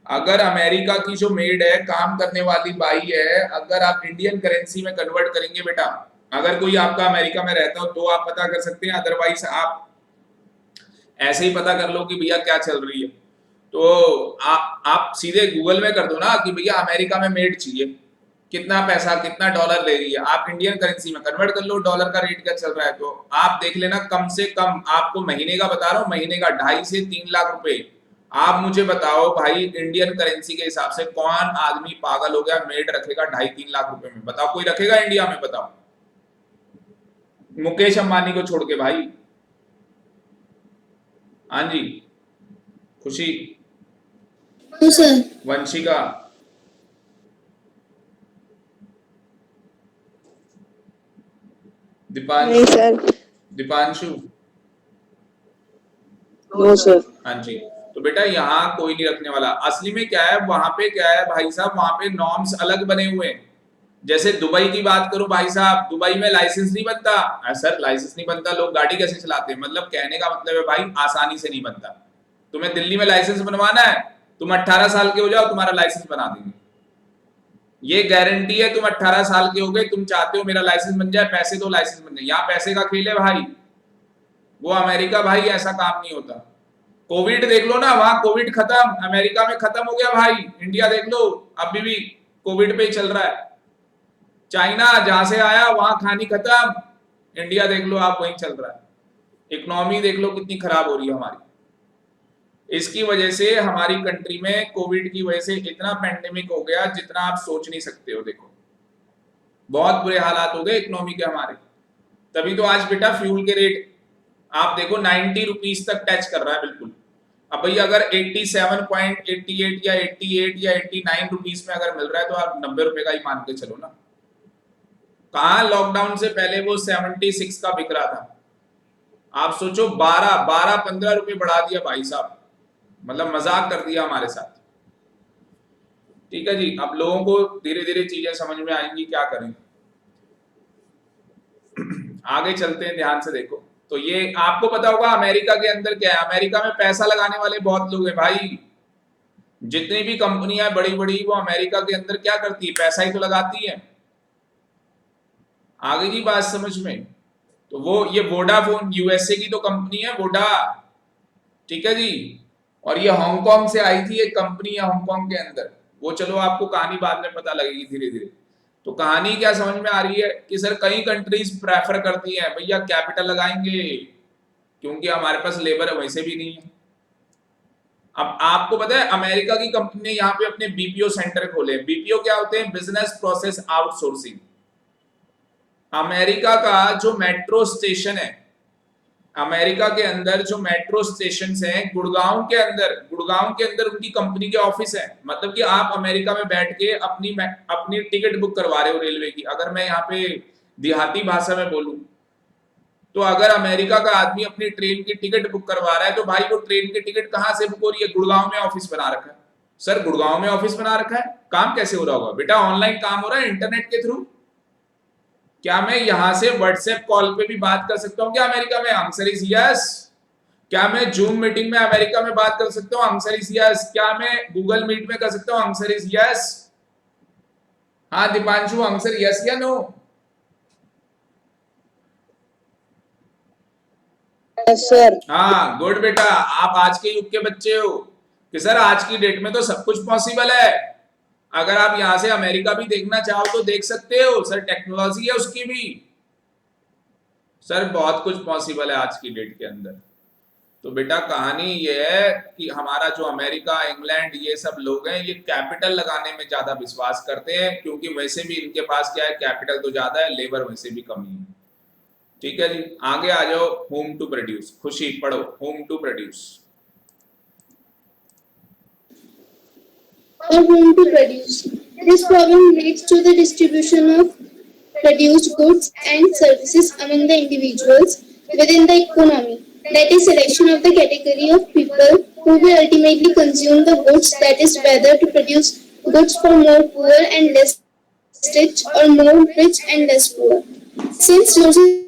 अगर अमेरिका की जो मेड है, काम करने वाली बाई है, अगर आप इंडियन करेंसी में कन्वर्ट करेंगे बेटा, अगर कोई आपका अमेरिका में रहता हो तो आप पता कर सकते हैं, अदरवाइज आप ऐसे ही पता कर लो कि भैया क्या चल रही है। तो आप सीधे गूगल में कर दो ना कि भैया अमेरिका में मेड चाहिए, कितना पैसा कितना डॉलर ले रही है, आप इंडियन करेंसी में कन्वर्ट कर लो डॉलर का रेट क्या चल रहा है, तो आप देख लेना कम से कम आपको महीने का बता रहा हूँ, महीने का 2.5 से 3 लाख रुपए। आप मुझे बताओ भाई इंडियन करेंसी के हिसाब से कौन आदमी पागल हो गया मेड रखेगा 2.5-3 लाख रुपए में? बताओ कोई रखेगा इंडिया में? बताओ, मुकेश अंबानी को छोड़ के भाई। हाँ जी खुशी, हाँ सर। वंशिका, नहीं सर। Deepanshu, no sir. हाँ जी। तो बेटा यहाँ कोई नहीं रखने वाला। असली में क्या है वहां पे, क्या है भाई साहब, वहां पे नॉर्म्स अलग बने हुए हैं। जैसे दुबई की बात करो भाई साहब, दुबई में लाइसेंस नहीं बनता। सर लाइसेंस नहीं बनता, लोग गाड़ी कैसे चलाते हैं? मतलब कहने का मतलब है भाई आसानी से नहीं बनता। तुम्हें दिल्ली में लाइसेंस बनवाना है, तुम 18 साल के हो जाओ तुम्हारा लाइसेंस बना देंगे, ये गारंटी है। तुम 18 साल के हो गए, तुम चाहते हो मेरा लाइसेंस बन जाए, पैसे दो लाइसेंस बन जाए। यहाँ पैसे का खेल है भाई, वो अमेरिका भाई ऐसा काम नहीं होता। कोविड देख लो ना, वहां कोविड खत्म, अमेरिका में खत्म हो गया भाई। इंडिया देख लो अभी भी कोविड पे ही चल रहा है। चाइना जहां से आया वहां खानी खत्म, इंडिया देख लो आप वहीं चल रहा है। इकोनॉमी देख लो कितनी खराब हो रही है हमारी। इसकी वजह से हमारी कंट्री में कोविड की वजह से इतना पैंडेमिक हो गया जितना आप सोच नहीं सकते हो। देखो बहुत बुरे हालात हो गए इकोनॉमी के हमारे। तभी तो आज बेटा फ्यूल के रेट आप देखो 90 रुपीज तक टच कर रहा है बिल्कुल। अब भाई अगर 87.88 या 88 या 89 रुपीज में अगर मिल रहा है तो आप 90 रुपए का ही मान के चलो ना। कहाँ लॉकडाउन से पहले वो 76 का बिक रहा था, आप सोचो 12-15 रुपए बढ़ा दिया भाई साहब, मतलब मजाक कर दिया हमारे साथ। ठीक है जी, अब लोगों को धीरे धीरे चीजें समझ में आएंगी, क्या करें। आगे चलते हैं, ध्यान से देखो। तो ये आपको पता होगा अमेरिका के अंदर क्या है, अमेरिका में पैसा लगाने वाले बहुत लोग हैं भाई। जितनी भी कंपनियां बड़ी बड़ी वो अमेरिका के अंदर क्या करती है, पैसा ही तो लगाती है। आगे की बात समझ में। तो वो ये वोडाफोन यूएसए की तो कंपनी है वोडा, ठीक है जी। और ये हांगकांग से आई थी एक कंपनी है हांगकांग के अंदर, वो चलो आपको कहानी बाद में पता लगेगी धीरे धीरे। तो कहानी क्या समझ में आ रही है कि सर कई कंट्रीज प्रेफर करती हैं भैया कैपिटल लगाएंगे क्योंकि हमारे पास लेबर वैसे भी नहीं है। अब आपको पता है अमेरिका की कंपनी ने यहाँ पे अपने बीपीओ सेंटर खोले। बीपीओ क्या होते हैं? Business process outsourcing. अमेरिका का जो मेट्रो स्टेशन है, अमेरिका के अंदर जो मेट्रो स्टेशन हैं, गुड़गांव के अंदर उनकी कंपनी के ऑफिस है। मतलब कि आप अमेरिका में बैठ के अपनी टिकट बुक करवा रहे हो रेलवे की। अगर मैं यहाँ पे देहाती भाषा में बोलूं तो अगर अमेरिका का आदमी अपनी ट्रेन की टिकट बुक करवा रहा है तो भाई वो ट्रेन की टिकट कहाँ से बुक हो रही है? गुड़गांव में ऑफिस बना रखा है। सर गुड़गांव में ऑफिस बना रखा है, काम कैसे हो रहा होगा? बेटा ऑनलाइन काम हो रहा है इंटरनेट के थ्रू। क्या मैं यहां से व्हाट्सएप कॉल पे भी बात कर सकता हूं क्या अमेरिका में? Answer is yes. क्या मैं जूम मीटिंग में अमेरिका में बात कर सकता हूं? Answer is yes. क्या मैं गूगल मीट में कर सकता हूं? Answer is yes. हाँ दीपांशु, आंसर यस या नो? सर। हाँ गुड बेटा, आप आज के युग के बच्चे हो कि सर आज की डेट में तो सब कुछ पॉसिबल है। अगर आप यहां से अमेरिका भी देखना चाहो तो देख सकते हो सर, टेक्नोलॉजी है उसकी भी। सर बहुत कुछ पॉसिबल है आज की डेट के अंदर। तो बेटा कहानी ये है कि हमारा जो अमेरिका, इंग्लैंड, ये सब लोग हैं ये कैपिटल लगाने में ज्यादा विश्वास करते हैं क्योंकि वैसे भी इनके पास क्या है, कैपिटल तो ज्यादा है, लेबर वैसे भी कम ही है। ठीक है जी, आगे आ जाओ। होम टू प्रोड्यूस, खुशी पढ़ो। Whom to produce. Or home to produce. This problem leads to the distribution of produced goods and services among the individuals within the economy. That is, selection of the category of people who will ultimately consume the goods, that is, whether to produce goods for more poor and less rich, or more rich and less poor. Since resources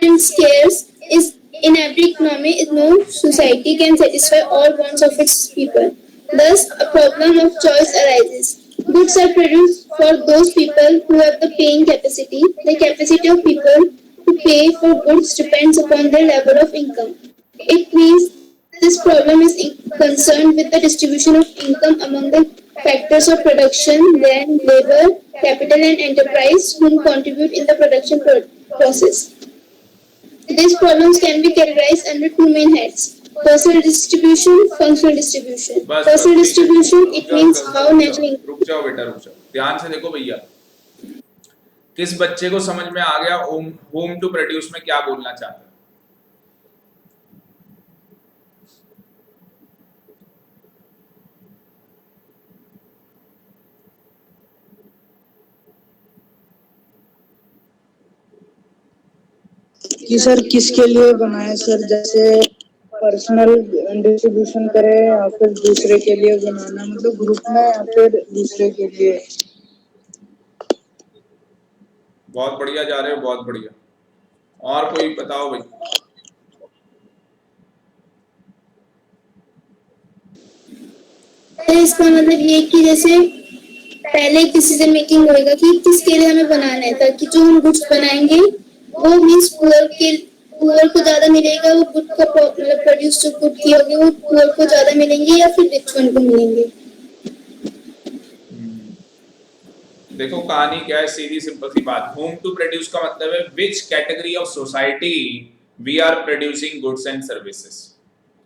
are scarce is in every economy, no society can satisfy all wants of its people. Thus, a problem of choice arises. Goods are produced for those people who have the paying capacity. The capacity of people to pay for goods depends upon their level of income. It means this problem is concerned with the distribution of income among the factors of production, land, labor, capital, and enterprise whom contribute in the production process. These problems can be categorized under two main heads: personal distribution, functional distribution. बस Personal ठीक है, distribution, रुक it जाओ, means रुक how जाओ, natural रुक जाओ बेटा, रुक जाओ, ध्यान से देखो भैया। किस बच्चे को समझ में आ गया होम टू प्रोड्यूस में क्या बोलना चाहता है? कि सर किसके लिए बनाए सर, जैसे पर्सनल डिस्ट्रीब्यूशन करे या फिर दूसरे के लिए बनाना, मतलब ग्रुप में या फिर दूसरे के लिए। बहुत बढ़िया जा रहे हो, बहुत बढ़िया। और कोई बताओ भाई। इसका मतलब ये कि जैसे पहले डिसीजन मेकिंग होएगा कि किसके लिए हमें बनाना है, ताकि जो हम गुड्स बनाएंगे वो मीन्स पुअर को ज्यादा मिलेगा, वो गुड का मतलब प्रोड्यूस जो गुड किए होंगे वो पुअर को ज्यादा मिलेंगे या फिर रिच वन को मिलेंगे। देखो कहानी क्या है, सीधी सिंपल सी बात। होम टू प्रोड्यूस का मतलब है which category of society we are producing goods and services.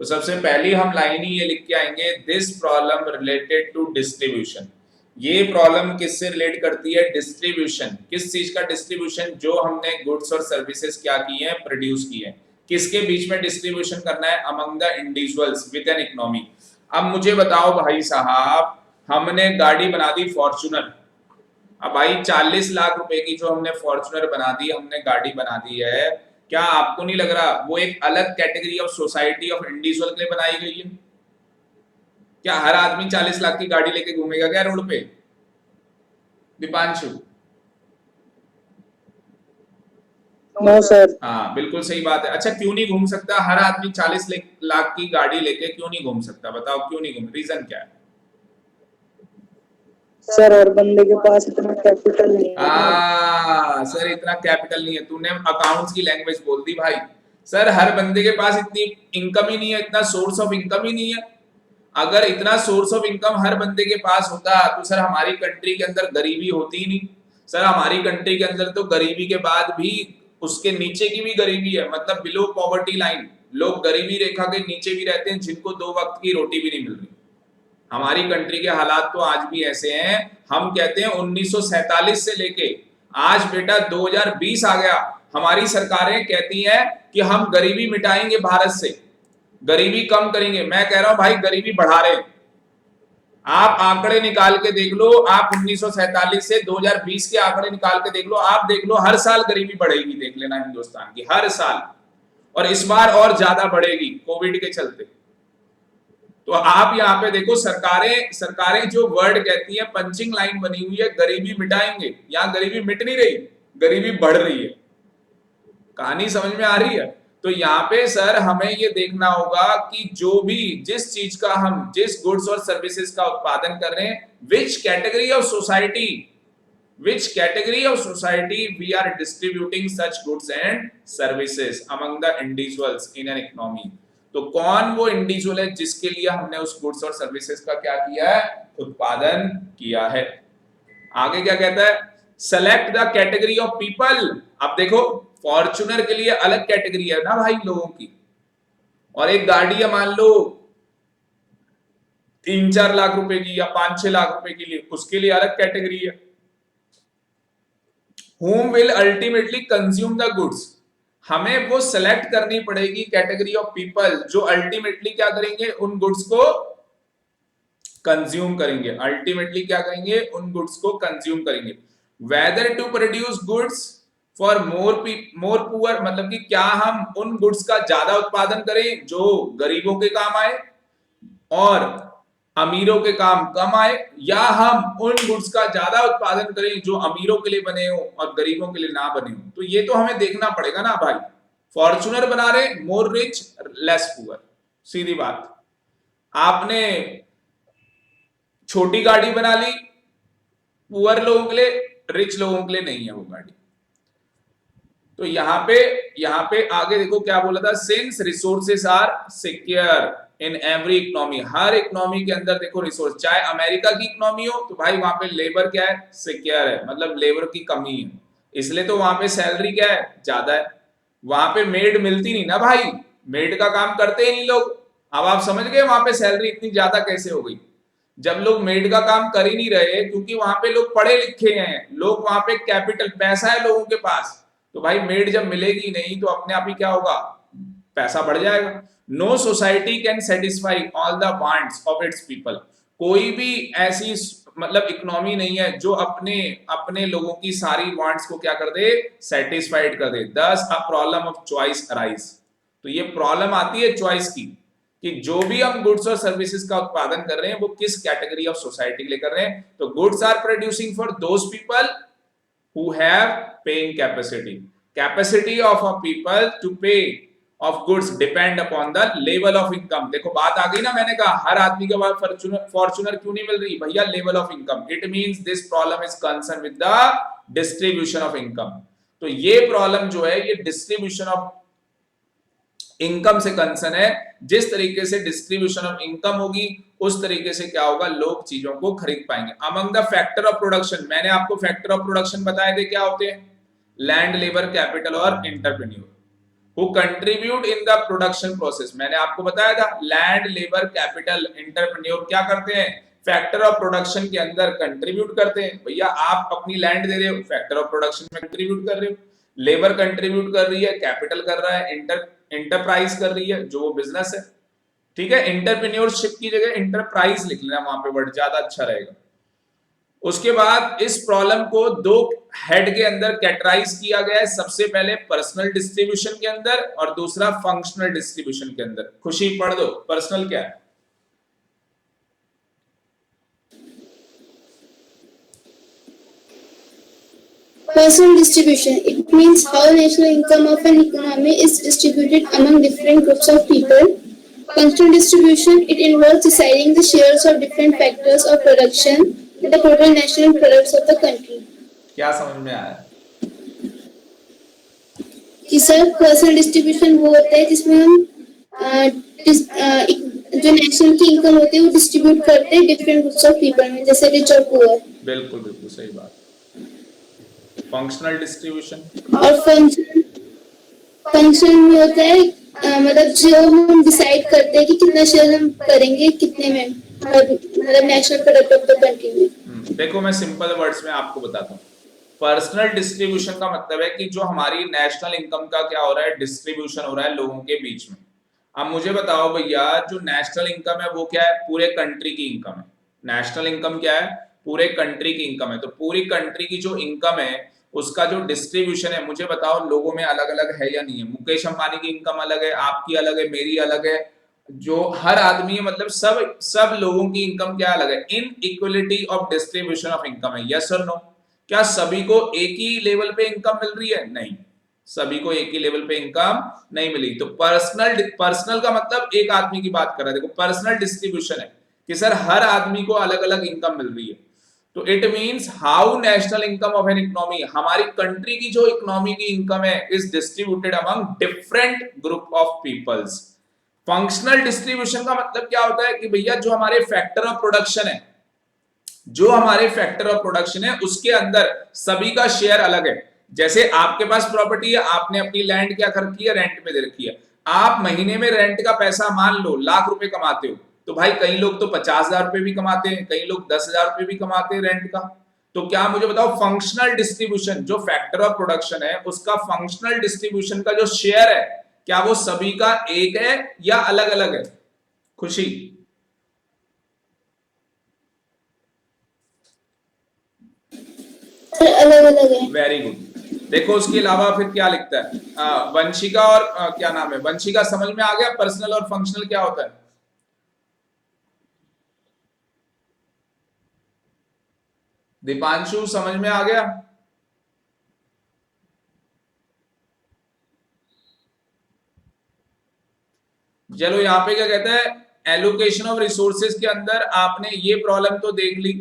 तो सबसे पहली हम लाइन ही ये लिख के आएंगे, this problem related to distribution. ये प्रॉब्लम किससे रिलेट करती है? डिस्ट्रीब्यूशन। किस चीज का डिस्ट्रीब्यूशन? जो हमने गुड्स और सर्विसेज क्या की है, प्रोड्यूस की है। किसके बीच में डिस्ट्रीब्यूशन करना है? Among the individuals with an economy. अब मुझे बताओ भाई साहब, हमने गाड़ी बना दी फॉर्च्यूनर। अब भाई 40 लाख रुपए की जो हमने फॉर्च्यूनर बना दी, हमने गाड़ी बना दी है, क्या आपको नहीं लग रहा वो एक अलग category of society of individual के लिए बनाई गई है? क्या हर आदमी 40 लाख की गाड़ी लेके घूमेगा क्या रोड पे? दीपांशु? No sir. हाँ बिल्कुल सही बात है। अच्छा क्यों नहीं घूम सकता? हर आदमी 40 लाख की गाड़ी लेके क्यों नहीं घूम सकता? बताओ क्यों नहीं घूम, रीजन क्या है? सर हर बंदे के पास इतना कैपिटल नहीं है। सर इतना कैपिटल नहीं है, तूने अकाउंट्स की लैंग्वेज बोल दी भाई। सर हर बंदे के पास इतनी इनकम ही नहीं है, इतना सोर्स ऑफ इनकम ही नहीं है। अगर इतना सोर्स ऑफ इनकम हर बंदे के पास होता तो सर हमारी कंट्री के अंदर गरीबी होती ही नहीं। सर हमारी कंट्री के अंदर तो गरीबी के बाद भी उसके नीचे की भी गरीबी है, मतलब बिलो पॉवर्टी लाइन। लोग गरीबी रेखा के नीचे भी रहते हैं जिनको 2 वक्त की रोटी भी नहीं मिल रही। हमारी कंट्री के हालात तो आज भी ऐसे हैं। हम कहते हैं 1947 से लेके आज बेटा 2020 आ गया, हमारी सरकारें कहती हैं कि हम गरीबी मिटाएंगे, भारत से गरीबी कम करेंगे। मैं कह रहा हूं भाई गरीबी बढ़ा रहे। आप आंकड़े निकाल के देख लो, आप 1947 से 2020 के आंकड़े निकाल के देख लो, आप देख लो हर साल गरीबी बढ़ेगी, देख लेना हिंदुस्तान की हर साल, और इस बार और ज्यादा बढ़ेगी कोविड के चलते। तो आप यहाँ पे देखो सरकारें जो वर्ड कहती है, पंचिंग लाइन बनी हुई है, गरीबी मिटाएंगे। यहाँ गरीबी मिट नहीं रही, गरीबी बढ़ रही है। कहानी समझ में आ रही है? तो यहाँ पे सर हमें ये देखना होगा कि जो भी जिस चीज का हम जिस गुड्स और सर्विसेज का उत्पादन कर रहे हैं, which category of society we are distributing such goods and services among the individuals in an economy. तो कौन वो इंडिविजुअल है जिसके लिए हमने उस गुड्स और सर्विसेज का क्या किया है, उत्पादन किया है। आगे क्या कहता है? Select the category of people. अब देखो फॉर्च्यूनर के लिए अलग कैटेगरी है ना भाई लोगों की, और एक गाड़ी है मान लो 3-4 लाख रुपए की या 5-6 लाख रुपए के लिए, उसके लिए अलग कैटेगरी है। whom will ultimately consume the goods, हमें वो सेलेक्ट करनी पड़ेगी कैटेगरी ऑफ पीपल जो अल्टीमेटली क्या करेंगे, उन गुड्स को कंज्यूम करेंगे। अल्टीमेटली क्या करेंगे, उन गुड्स को कंज्यूम करेंगे। Whether to produce goods for more poor, मतलब कि क्या हम उन गुड्स का ज्यादा उत्पादन करें जो गरीबों के काम आए, और अमीरों के काम कम आए, या हम उन गुड्स का ज्यादा उत्पादन करें जो अमीरों के लिए बने हो और गरीबों के लिए ना बने हो। तो ये तो हमें देखना पड़ेगा ना भाई। फॉर्च्यूनर बना रहे, मोर रिच लेस पुअर, सीधी बात। आपने छोटी गाड़ी बना ली, पुअर लोगों के लिए, रिच लोगों के लिए नहीं है वो गाड़ी। तो यहाँ पे आगे देखो क्या बोला था, since resources are secure in every economy, हर इकोनॉमी के अंदर देखो रिसोर्स, चाहे अमेरिका की इकोनॉमी हो तो भाई वहां पे लेबर क्या है, सिक्योर है, मतलब लेबर की कमी है, इसलिए तो वहां पे सैलरी क्या है, ज्यादा है। वहां पे मेड मिलती नहीं ना भाई, मेड का काम करते ही नहीं लोग। अब आप समझ गए वहां पे सैलरी इतनी ज्यादा कैसे हो गई, जब लोग मेड का काम कर ही नहीं रहे, क्योंकि वहां पे लोग पढ़े लिखे हैं, लोग वहां पे कैपिटल पैसा है लोगों के पास, तो भाई मेड जब मिलेगी नहीं तो अपने आप ही क्या होगा, पैसा बढ़ जाएगा। No society can satisfy all the wants of its people, कोई भी ऐसी मतलब इकोनॉमी नहीं है जो अपने लोगों की सारी वांट्स को क्या कर दे, सेटिस्फाइड कर दे। दस a problem of choice arise, तो ये प्रॉब्लम आती है चॉइस की, कि जो भी हम गुड्स और सर्विसेज का उत्पादन कर रहे हैं वो किस कैटेगरी ऑफ सोसाइटी के लिए कर रहे हैं। तो goods are producing for those people who have paying capacity of a people to pay of goods depend upon the level of income। देखो बात आ गई ना, मैंने कहा हर आदमी के पास फॉर्च्यूनर क्यों नहीं मिल रही भैया, level of income. It means this problem is concern with the distribution of income. तो ये प्रॉब्लम जो है ये डिस्ट्रीब्यूशन ऑफ इनकम से कंसर्न है। जिस तरीके से डिस्ट्रीब्यूशन ऑफ इनकम होगी उस तरीके से क्या होगा, लोग चीजों को खरीद पाएंगे। Among the factor of production, मैंने आपको फैक्टर ऑफ प्रोडक्शन बताए थे क्या होते हैं, लैंड, लेबर, कैपिटल और entrepreneur who contribute in the production process. मैंने आपको बताया था लैंड, लेबर, कैपिटल, एंटरप्रेन्योर क्या करते हैं, फैक्टर ऑफ प्रोडक्शन के अंदर कंट्रीब्यूट करते हैं। भैया आप अपनी लैंड दे रहे हो, फैक्टर ऑफ प्रोडक्शन में कंट्रीब्यूट कर रहे हो, लेबर कंट्रीब्यूट कर रही है, कैपिटल कर रहा है, एंटरप्राइज कर रही है जो वो बिजनेस है, ठीक है। एंटरप्रेन्योरशिप की जगह एंटरप्राइज लिख लेना, वहां पे वर्ड ज्यादा अच्छा रहेगा। उसके बाद इस प्रॉब्लम को दो हेड के अंदर कैटेगराइज किया गया है, सबसे पहले पर्सनल डिस्ट्रीब्यूशन के अंदर और दूसरा फंक्शनल डिस्ट्रीब्यूशन के अंदर। खुशी पढ़ दो, पर्सनल क्या है? Personal distribution. It means how national income of an economy is distributed among different groups of people. Functional distribution. It involves deciding the shares of different factors of production in the total national products of the country. क्या समझ में आया? कि sir personal distribution वो होता है जिसमें हम जो नेशनल की इनकम होती है वो डिस्ट्रीब्यूट करते हैं डिफरेंट ग्रुप्स ऑफ पीपल में, जैसे रिच और पुअर। बिल्कुल बिल्कुल सही बात। फंक्शनल डिस्ट्रीब्यूशन और फंक्शन में होता है मतलब जो हम डिसाइड करते हैं कि कितना शेयर हम करेंगे कितने में, मतलब national product of the country में। देखो मैं सिंपल वर्ड्स में आपको बताता हूँ। पर्सनल डिस्ट्रीब्यूशन का मतलब है कि जो हमारी नेशनल इनकम का क्या हो रहा है, डिस्ट्रीब्यूशन हो रहा है लोगों के बीच में। अब मुझे बताओ भैया, जो नेशनल इनकम है वो क्या है, पूरे कंट्री की इनकम है। नेशनल इनकम क्या है, पूरे कंट्री की इनकम है। तो पूरी कंट्री की जो इनकम है उसका जो डिस्ट्रीब्यूशन है, मुझे बताओ लोगों में अलग अलग है या नहीं है। मुकेश अंबानी की इनकम अलग है, आपकी अलग है, मेरी अलग है, जो हर आदमी है, मतलब सब लोगों की इनकम क्या अलग है। Inequality of distribution of income है, यस और नो? क्या सभी को एक ही लेवल पे इनकम मिल रही है? नहीं, सभी को एक ही लेवल पे इनकम नहीं मिली। तो पर्सनल का मतलब एक आदमी की बात कर रहा है। देखो पर्सनल डिस्ट्रीब्यूशन है कि सर हर आदमी को अलग अलग इनकम मिल रही है। तो it means how national income of an economy, हमारी कंट्री की जो इकोनॉमी की इनकम है, is distributed among different group of peoples. Functional distribution का मतलब क्या होता है कि भैया जो हमारे फैक्टर ऑफ प्रोडक्शन है, जो हमारे फैक्टर ऑफ प्रोडक्शन है उसके अंदर सभी का शेयर अलग है। जैसे आपके पास प्रॉपर्टी है, आपने अपनी लैंड क्या कर रखी है, रेंट पे दे रखी है। आप महीने में रेंट का पैसा मान लो लाख रुपए कमाते हो, तो भाई कई लोग तो 50,000 रुपए भी कमाते हैं, कई लोग 10,000 रुपए भी कमाते हैं रेंट का। तो क्या मुझे बताओ, फंक्शनल डिस्ट्रीब्यूशन जो फैक्टर ऑफ प्रोडक्शन है उसका फंक्शनल डिस्ट्रीब्यूशन का जो शेयर है, क्या वो सभी का एक है या अलग अलग है? खुशी अलग अलग है। Very good. देखो उसके अलावा फिर क्या लिखता है वंशिका, और क्या नाम है, वंशिका समझ में आ गया पर्सनल और फंक्शनल क्या होता है? दीपांशु समझ में आ गया? चलो यहाँ पे क्या कहता है, एलोकेशन ऑफ रिसोर्सेज के अंदर आपने ये प्रॉब्लम तो देख ली।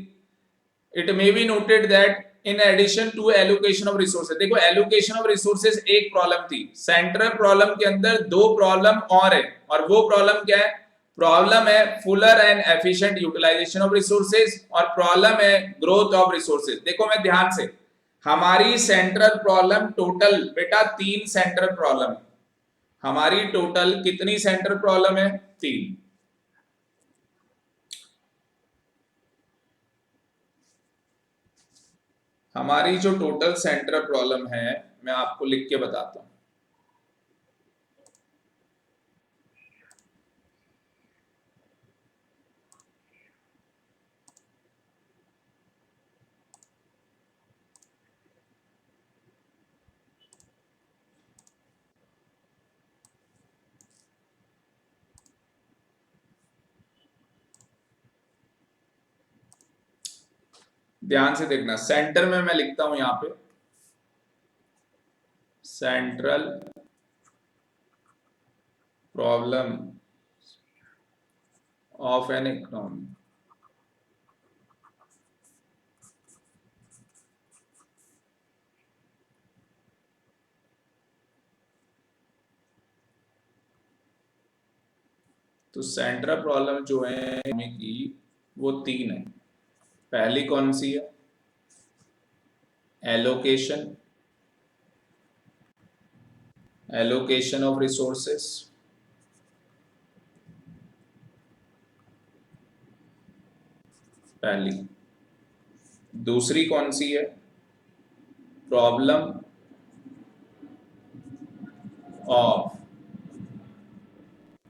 It may be noted that in addition to allocation of resources, देखो एलोकेशन ऑफ रिसोर्सेज एक प्रॉब्लम थी, सेंट्रल प्रॉब्लम के अंदर दो प्रॉब्लम और है, और वो प्रॉब्लम क्या है? प्रॉब्लम है fuller and efficient utilisation of resources, और प्रॉब्लम है ग्रोथ ऑफ रिसोर्सेज। देखो मैं ध्यान से, हमारी सेंट्रल प्रॉब्लम टोटल बेटा 3 सेंट्रल प्रॉब्लम, हमारी टोटल कितनी सेंट्रल प्रॉब्लम है? 3। हमारी जो टोटल सेंट्रल प्रॉब्लम है, मैं आपको लिख के बताता हूं। ध्यान से देखना, सेंटर में मैं लिखता हूं यहां पे central problem of an economy. तो सेंट्रल प्रॉब्लम जो है की वो 3 है। पहली कौन सी है? Allocation, allocation of resources. पहली। दूसरी कौन सी है? Problem of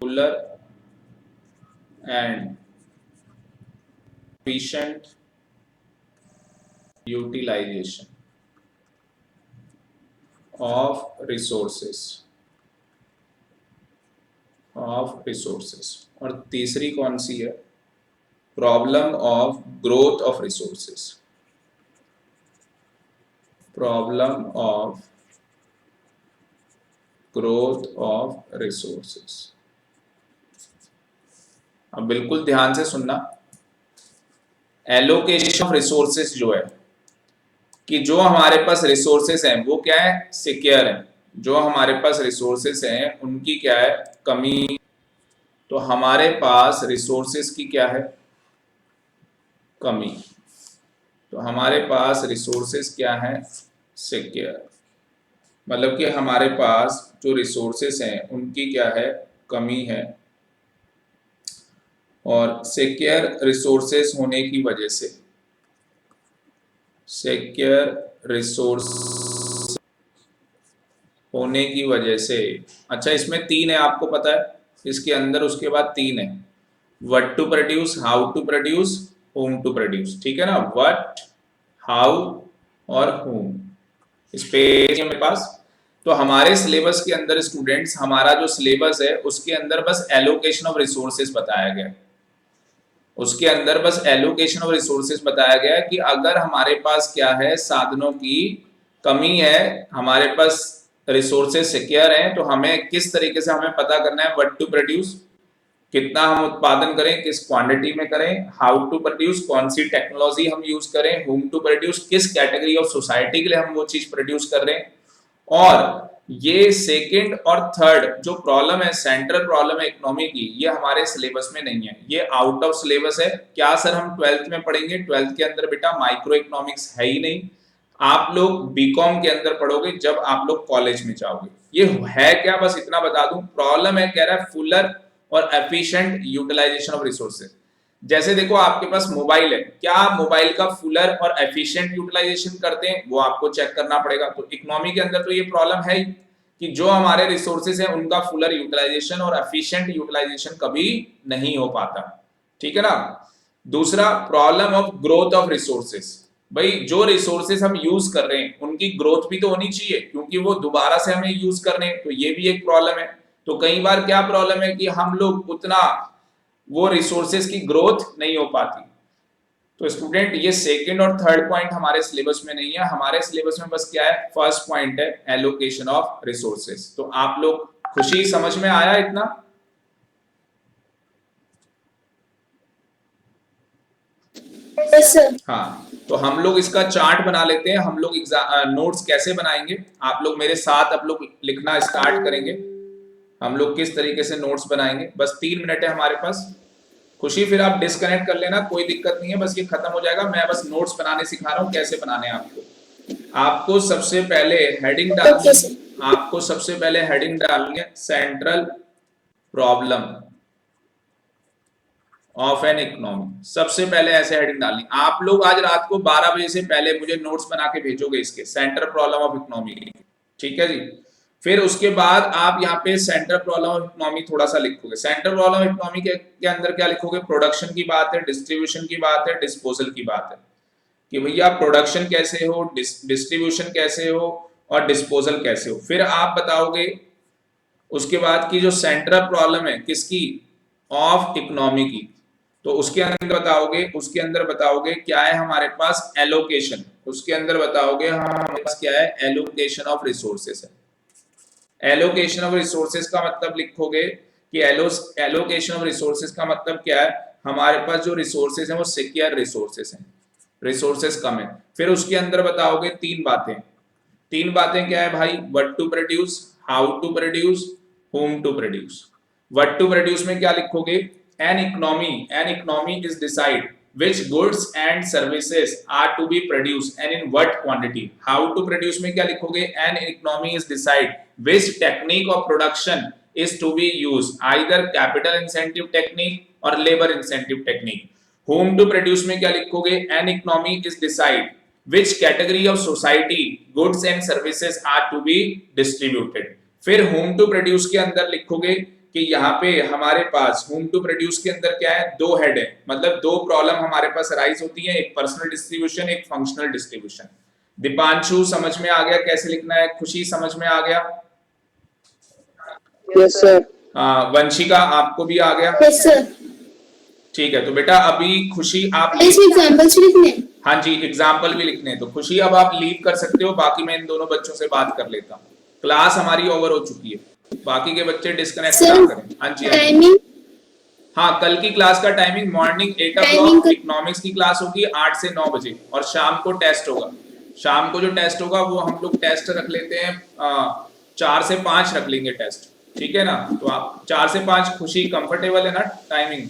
fuller and efficient utilisation of resources, और तीसरी कौन सी है? Problem of growth of resources, problem of growth of resources. अब बिल्कुल ध्यान से सुनना, एलोकेशन ऑफ रिसोर्सेस जो है कि जो हमारे पास रिसोर्सेस हैं वो क्या है? सिक्योर है। जो हमारे पास रिसोर्सेस हैं उनकी क्या है? कमी। तो हमारे पास रिसोर्सेस की क्या है? कमी। तो हमारे पास रिसोर्सेस क्या है? सिक्योर। मतलब कि हमारे पास जो रिसोर्सेस हैं उनकी क्या है? कमी है। और सिक्योर रिसोर्सेस होने की वजह से, सिक्योर रिसोर्स होने की वजह से, अच्छा इसमें 3 है आपको पता है, इसके अंदर उसके बाद 3 है, what to produce, how to produce, whom to produce. ठीक है ना, व्हाट, हाउ और होम। इस पे मेरे पास, तो हमारे सिलेबस के अंदर स्टूडेंट्स, हमारा जो सिलेबस है उसके अंदर बस एलोकेशन ऑफ रिसोर्सेज बताया गया, उसके अंदर बस एलोकेशन ऑफ रिसोर्सेज बताया गया है कि अगर हमारे पास क्या है? साधनों की कमी है, हमारे पास रिसोर्सेज सिक्योर हैं, तो हमें किस तरीके से हमें पता करना है व्हाट टू प्रोड्यूस, कितना हम उत्पादन करें, किस क्वांटिटी में करें, हाउ टू प्रोड्यूस, कौन सी टेक्नोलॉजी हम यूज करें, होम टू प्रोड्यूस, किस कैटेगरी ऑफ सोसाइटी के लिए हम वो चीज प्रोड्यूस कर रहे हैं। और ये सेकंड और थर्ड जो प्रॉब्लम है, सेंट्रल प्रॉब्लम है इकोनॉमी की, ये हमारे सिलेबस में नहीं है, ये आउट ऑफ सिलेबस है। क्या सर हम 12th में पढ़ेंगे? 12th के अंदर बेटा माइक्रो इकोनॉमिक्स है ही नहीं, आप लोग बीकॉम के अंदर पढ़ोगे जब आप लोग कॉलेज में जाओगे। ये है क्या, बस इतना बता दूं, प्रॉब्लम है, कह रहा है फुलर और एफिशिएंट यूटिलाइजेशन ऑफ रिसोर्सेज। जैसे देखो आपके पास मोबाइल है, क्या आप मोबाइल का फुलर और एफिशिएंट यूटिलाइजेशन करते हैं? वो आपको चेक करना पड़ेगा। तो इकोनॉमी के अंदर तो ये प्रॉब्लम है ही कि जो हमारे रिसोर्सेज हैं उनका फुलर यूटिलाइजेशन और एफिशिएंट यूटिलाइजेशन कभी नहीं हो पाता। ठीक है ना। दूसरा, problem of growth of resources. भाई जो रिसोर्सेज हम यूज कर रहे हैं उनकी ग्रोथ भी तो होनी चाहिए, क्योंकि वो दोबारा से हमें यूज करने हैं, तो ये भी एक प्रॉब्लम है। तो कई बार क्या प्रॉब्लम है कि हम लोग उतना वो रिसोर्सेज की ग्रोथ नहीं हो पाती। तो स्टूडेंट ये सेकंड और थर्ड पॉइंट हमारे सिलेबस में नहीं है, हमारे सिलेबस में बस क्या है, फर्स्ट पॉइंट है एलोकेशन ऑफ रिसोर्सेस। तो आप लोग खुशी समझ में आया इतना? Yes, sir. हाँ, तो हम लोग इसका चार्ट बना लेते हैं। हम लोग नोट्स कैसे बनाएंगे, आप लोग मेरे साथ अब लोग लिखना स्टार्ट करेंगे। हम लोग किस तरीके से नोट्स बनाएंगे, बस 3 मिनट है हमारे पास। खुशी फिर आप डिस्कनेक्ट कर लेना, कोई दिक्कत नहीं है, बस ये खत्म हो जाएगा। मैं बस नोट्स बनाने सिखा रहा हूँ कैसे बनाने हैं आपको। आपको सबसे पहले हेडिंग डालनी है, आपको सबसे पहले हेडिंग डालनी है central problem of an economy. सबसे पहले ऐसे हेडिंग डालनी। आप लोग आज रात को 12 बजे से पहले मुझे नोट्स बना के भेजोगे इसके सेंट्रल प्रॉब्लम ऑफ इकोनॉमी, ठीक है जी। फिर उसके बाद आप यहाँ पे सेंट्रल प्रॉब्लम ऑफ इकोनॉमी थोड़ा सा लिखोगे। सेंट्रल प्रॉब्लम ऑफ इकोनॉमी के अंदर क्या लिखोगे, प्रोडक्शन की बात है, डिस्ट्रीब्यूशन की बात है, डिस्पोजल की बात है, कि भैया प्रोडक्शन कैसे हो, डिस्ट्रीब्यूशन कैसे हो और डिस्पोजल कैसे हो। फिर आप बताओगे उसके बाद की जो सेंट्रल प्रॉब्लम है किसकी, ऑफ इकोनॉमी की, तो उसके अंदर बताओगे क्या है हमारे पास, एलोकेशन। उसके अंदर बताओगे हमारे पास क्या है, एलोकेशन ऑफ रिसोर्सेस है। एलोकेशन ऑफ रिसोर्सेस का मतलब लिखोगे कि एलोकेशन ऑफ रिसोर्सेस का मतलब क्या है, हमारे पास जो रिसोर्सेस हैं वो सिक्योर रिसोर्सेस हैं, रिसोर्सेस कम है। फिर उसके अंदर बताओगे 3 बातें क्या है भाई, what to produce, how to produce, whom to produce. What to produce में क्या लिखोगे, an economy is decide which goods and services are to be produced and in what quantity। how to produce में क्या लिखोगे, an economy is decide which technique of production is to be used, either capital incentive technique or labor incentive technique। whom to produce में क्या लिखोगे, an economy is decide which category of society goods and services are to be distributed। फिर whom to produce के अंदर लिखोगे कि यहाँ पे हमारे पास होम टू प्रोड्यूस के अंदर क्या है, 2 हेड है, मतलब 2 प्रॉब्लम हमारे पास राइज होती है, एक पर्सनल डिस्ट्रीब्यूशन, एक फंक्शनल डिस्ट्रीब्यूशन। दीपांशु समझ में आ गया कैसे लिखना है, खुशी समझ में आ गया? Yes sir. वंशिका आपको भी आ गया? Yes, sir. ठीक है, तो बेटा अभी खुशी आप इसमें एग्जांपल्स लिखने हैं। हाँ जी, एग्जाम्पल भी लिखने हैं। तो खुशी अब आप लीव कर सकते हो, बाकी मैं इन दोनों बच्चों से बात कर लेता हूँ। क्लास हमारी ओवर हो चुकी है, बाकी के बच्चे डिस्कनेक्ट ना करें। हाँ जी, टाइमिंग, हाँ, कल की क्लास का टाइमिंग मॉर्निंग 8 o'clock इकोनॉमिक्स की क्लास होगी 8 से 9 बजे, और शाम को टेस्ट होगा। शाम को जो टेस्ट होगा वो हम लोग टेस्ट रख लेते हैं 4 से 5 रख लेंगे टेस्ट, ठीक है ना। तो आप 4 से 5 खुशी कंफर्टेबल है ना टाइमिंग?